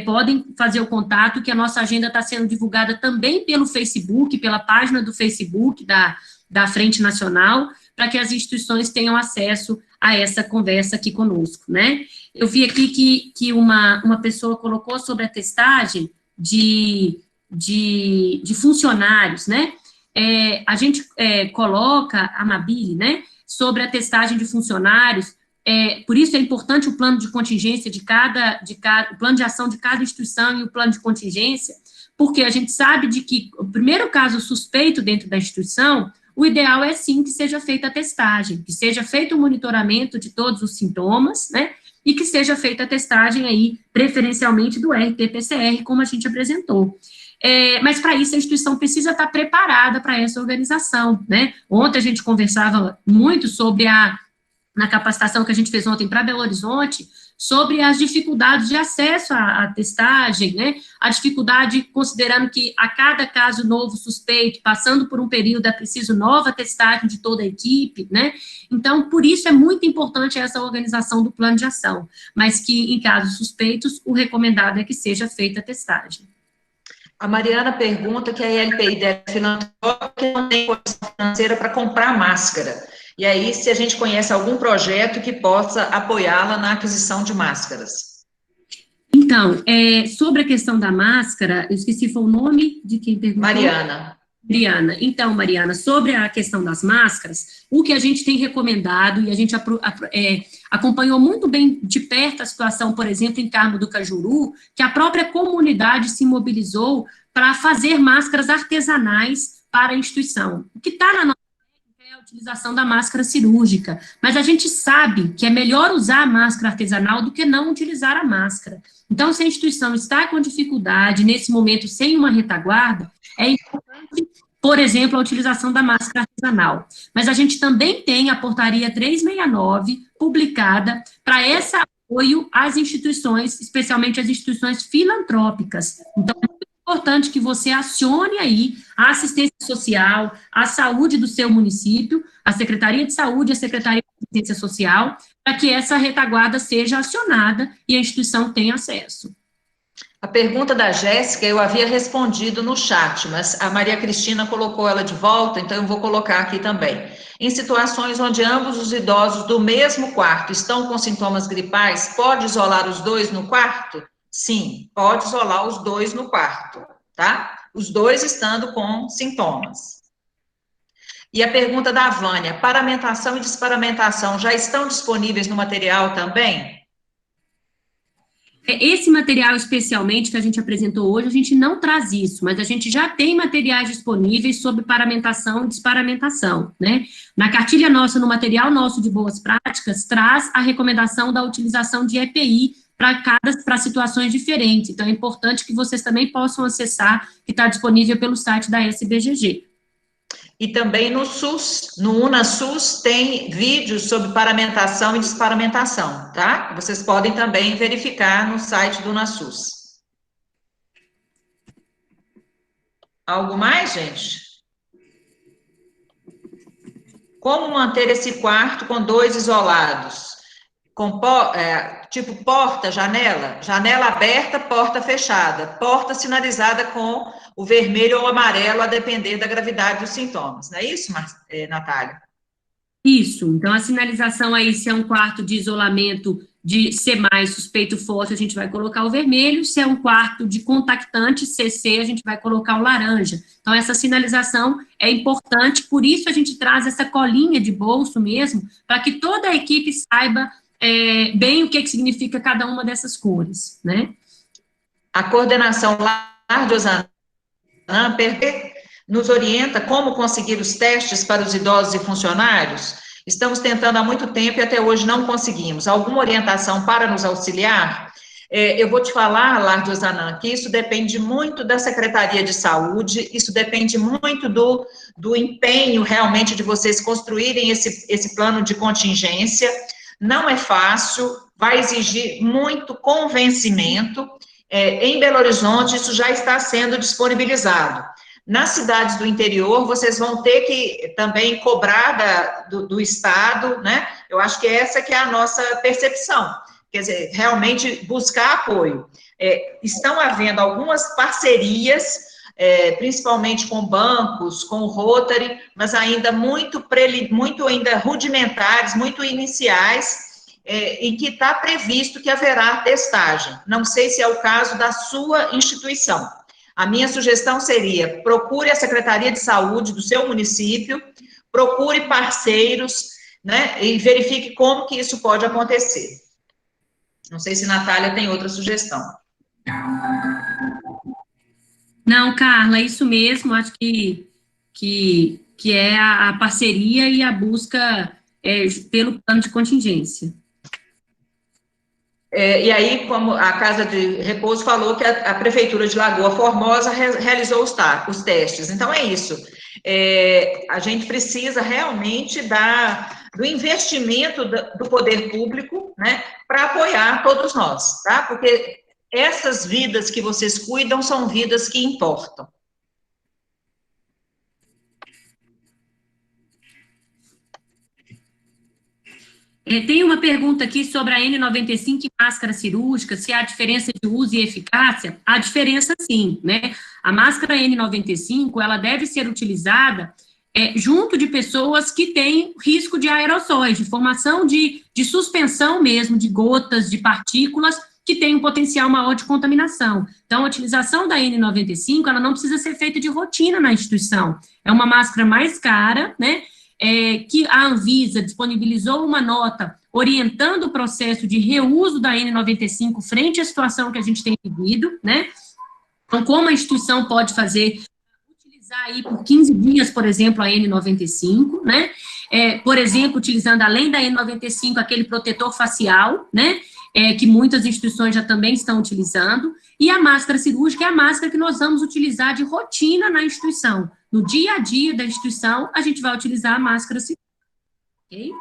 podem fazer o contato, que a nossa agenda está sendo divulgada também pelo Facebook, pela página do Facebook da Frente Nacional, para que as instituições tenham acesso a essa conversa aqui conosco, né? Eu vi aqui que uma pessoa colocou sobre a testagem de funcionários, né? A gente coloca a Mabile, né, sobre a testagem de funcionários, por isso é importante o plano de contingência o plano de ação de cada instituição e o plano de contingência, porque a gente sabe de que o primeiro caso suspeito dentro da instituição, o ideal é sim que seja feita a testagem, que seja feito o monitoramento de todos os sintomas, né, e que seja feita a testagem aí, preferencialmente do RT-PCR, como a gente apresentou. Mas para isso a instituição precisa estar preparada para essa organização, né? Ontem a gente conversava muito sobre na capacitação que a gente fez ontem para Belo Horizonte, sobre as dificuldades de acesso à testagem, né, a dificuldade, considerando que a cada caso novo suspeito, passando por um período, é preciso nova testagem de toda a equipe, né, então, por isso é muito importante essa organização do plano de ação, mas que, em casos suspeitos, o recomendado é que seja feita a testagem. A Mariana pergunta que a LPI é filantrópica que não tem condição financeira para comprar máscara. E aí, se a gente conhece algum projeto que possa apoiá-la na aquisição de máscaras. Então, sobre a questão da máscara, eu esqueci, foi o nome de quem perguntou? Mariana. Então, Mariana, sobre a questão das máscaras, o que a gente tem recomendado, e a gente acompanhou muito bem de perto a situação, por exemplo, em Carmo do Cajuru, que a própria comunidade se mobilizou para fazer máscaras artesanais para a instituição. O que está na nossa é a utilização da máscara cirúrgica, mas a gente sabe que é melhor usar a máscara artesanal do que não utilizar a máscara. Então, se a instituição está com dificuldade, nesse momento, sem uma retaguarda, é importante, por exemplo, a utilização da máscara artesanal. Mas a gente também tem a portaria 369, publicada, para esse apoio às instituições, especialmente as instituições filantrópicas. Então, é muito importante que você acione aí a assistência social, a saúde do seu município, a Secretaria de Saúde, a Secretaria de Assistência Social, para que essa retaguarda seja acionada e a instituição tenha acesso. A pergunta da Jéssica eu havia respondido no chat, mas a Maria Cristina colocou ela de volta, então eu vou colocar aqui também. Em situações onde ambos os idosos do mesmo quarto estão com sintomas gripais, pode isolar os dois no quarto? Sim, pode isolar os dois no quarto, tá? Os dois estando com sintomas. E a pergunta da Vânia, paramentação e desparamentação já estão disponíveis no material também? Esse material, especialmente, que a gente apresentou hoje, a gente não traz isso, mas a gente já tem materiais disponíveis sobre paramentação e desparamentação, né? Na cartilha nossa, no material nosso de boas práticas, traz a recomendação da utilização de EPI para situações diferentes. Então, é importante que vocês também possam acessar, que está disponível pelo site da SBGG. E também no SUS, no UnaSUS, tem vídeos sobre paramentação e desparamentação, tá? Vocês podem também verificar no site do UnaSUS. Algo mais, gente? Como manter esse quarto com dois isolados? Tipo porta, janela aberta, porta fechada, porta sinalizada com o vermelho ou amarelo, a depender da gravidade dos sintomas, não é isso, Natália? Isso, então a sinalização aí, se é um quarto de isolamento de C+, suspeito forte, a gente vai colocar o vermelho, se é um quarto de contactante, CC, a gente vai colocar o laranja. Então, essa sinalização é importante, por isso a gente traz essa colinha de bolso mesmo, para que toda a equipe saiba bem o que significa cada uma dessas cores, né? A coordenação Lar de Osanã nos orienta como conseguir os testes para os idosos e funcionários? Estamos tentando há muito tempo e até hoje não conseguimos. Alguma orientação para nos auxiliar? Eu vou te falar, Lar de Osanã, que isso depende muito da Secretaria de Saúde, isso depende muito do empenho realmente de vocês construírem esse plano de contingência. Não é fácil, vai exigir muito convencimento. Em Belo Horizonte, isso já está sendo disponibilizado. Nas cidades do interior, vocês vão ter que também cobrar do Estado, né? Eu acho que essa que é a nossa percepção. Quer dizer, realmente buscar apoio. Estão havendo algumas parcerias, principalmente com bancos, com o Rotary, mas ainda muito ainda rudimentares, muito iniciais, em que está previsto que haverá testagem. Não sei se é o caso da sua instituição. A minha sugestão seria, procure a Secretaria de Saúde do seu município, procure parceiros, né, e verifique como que isso pode acontecer. Não sei se Natália tem outra sugestão. Não, Carla, é isso mesmo, acho que é a parceria e a busca pelo plano de contingência. E aí, como a Casa de Repouso falou que a Prefeitura de Lagoa Formosa realizou os testes. Então, é isso. A gente precisa realmente do investimento do poder público, né, para apoiar todos nós, tá? Porque essas vidas que vocês cuidam são vidas que importam. Tem uma pergunta aqui sobre a N95 e máscara cirúrgica, se há diferença de uso e eficácia. Há diferença sim, né? A máscara N95, ela deve ser utilizada junto de pessoas que têm risco de aerossóis, de formação de suspensão mesmo, de gotas, de partículas, que tem um potencial maior de contaminação. Então, a utilização da N95, ela não precisa ser feita de rotina na instituição. É uma máscara mais cara, né? Que a Anvisa disponibilizou uma nota orientando o processo de reuso da N95 frente à situação que a gente tem vivido, né? Então, como a instituição pode fazer, utilizar aí por 15 dias, por exemplo, a N95, né? Por exemplo, utilizando, além da N95, aquele protetor facial, né? Que muitas instituições já também estão utilizando, e a máscara cirúrgica é a máscara que nós vamos utilizar de rotina na instituição. No dia a dia da instituição, a gente vai utilizar a máscara cirúrgica. Okay?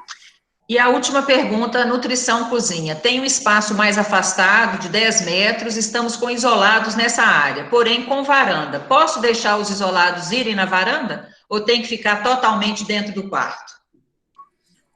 E a última pergunta, nutrição cozinha. Tem um espaço mais afastado, de 10 metros, estamos com isolados nessa área, porém com varanda. Posso deixar os isolados irem na varanda? Ou tem que ficar totalmente dentro do quarto?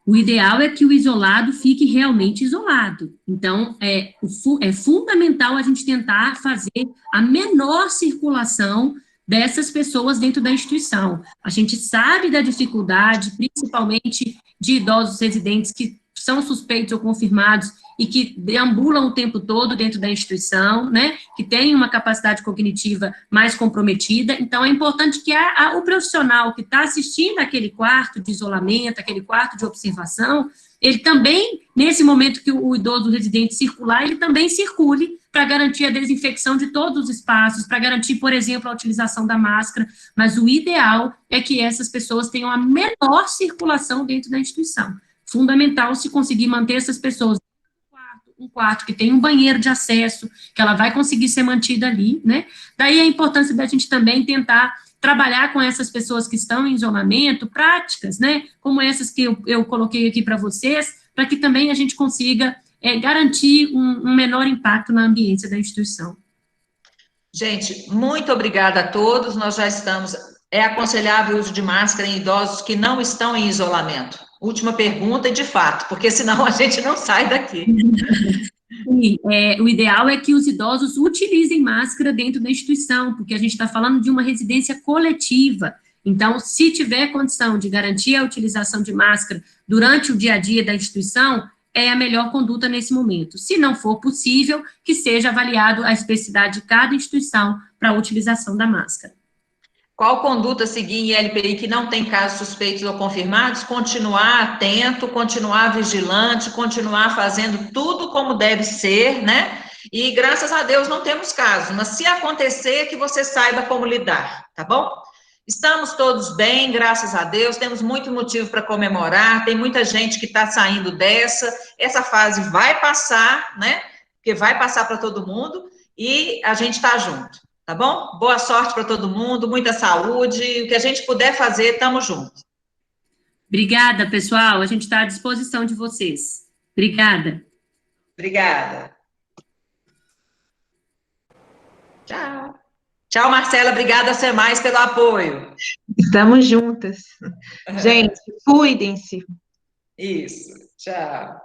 O ideal é que o isolado fique realmente isolado. Então, é fundamental a gente tentar fazer a menor circulação dessas pessoas dentro da instituição. A gente sabe da dificuldade, principalmente de idosos residentes que são suspeitos ou confirmados e que deambulam o tempo todo dentro da instituição, né, que têm uma capacidade cognitiva mais comprometida. Então, é importante que o profissional que está assistindo aquele quarto de isolamento, aquele quarto de observação, ele também, nesse momento que o idoso residente circular, ele também circule para garantir a desinfecção de todos os espaços, para garantir, por exemplo, a utilização da máscara, mas o ideal é que essas pessoas tenham a menor circulação dentro da instituição. Fundamental se conseguir manter essas pessoas um quarto que tem um banheiro de acesso, que ela vai conseguir ser mantida ali, né? Daí a importância da gente também tentar trabalhar com essas pessoas que estão em isolamento, práticas, né, como essas que eu coloquei aqui para vocês, para que também a gente consiga garantir um menor impacto na ambiência da instituição. Gente, muito obrigada a todos, nós já estamos... É aconselhável o uso de máscara em idosos que não estão em isolamento? Última pergunta, e de fato, porque senão a gente não sai daqui. Sim, o ideal é que os idosos utilizem máscara dentro da instituição, porque a gente está falando de uma residência coletiva. Então, se tiver condição de garantir a utilização de máscara durante o dia a dia da instituição, é a melhor conduta nesse momento. Se não for possível, que seja avaliado a especificidade de cada instituição para a utilização da máscara. Qual conduta seguir em LPI que não tem casos suspeitos ou confirmados? Continuar atento, continuar vigilante, continuar fazendo tudo como deve ser, né? E graças a Deus não temos casos, mas se acontecer, que você saiba como lidar, tá bom? Estamos todos bem, graças a Deus, temos muito motivo para comemorar, tem muita gente que está saindo essa fase vai passar, né? Porque vai passar para todo mundo e a gente está junto. Tá bom? Boa sorte para todo mundo, muita saúde, o que a gente puder fazer, estamos juntos. Obrigada, pessoal, a gente está à disposição de vocês. Obrigada. Obrigada. Tchau. Tchau, Marcela, obrigada a você mais pelo apoio. Estamos juntas. Gente, cuidem-se. Isso, tchau.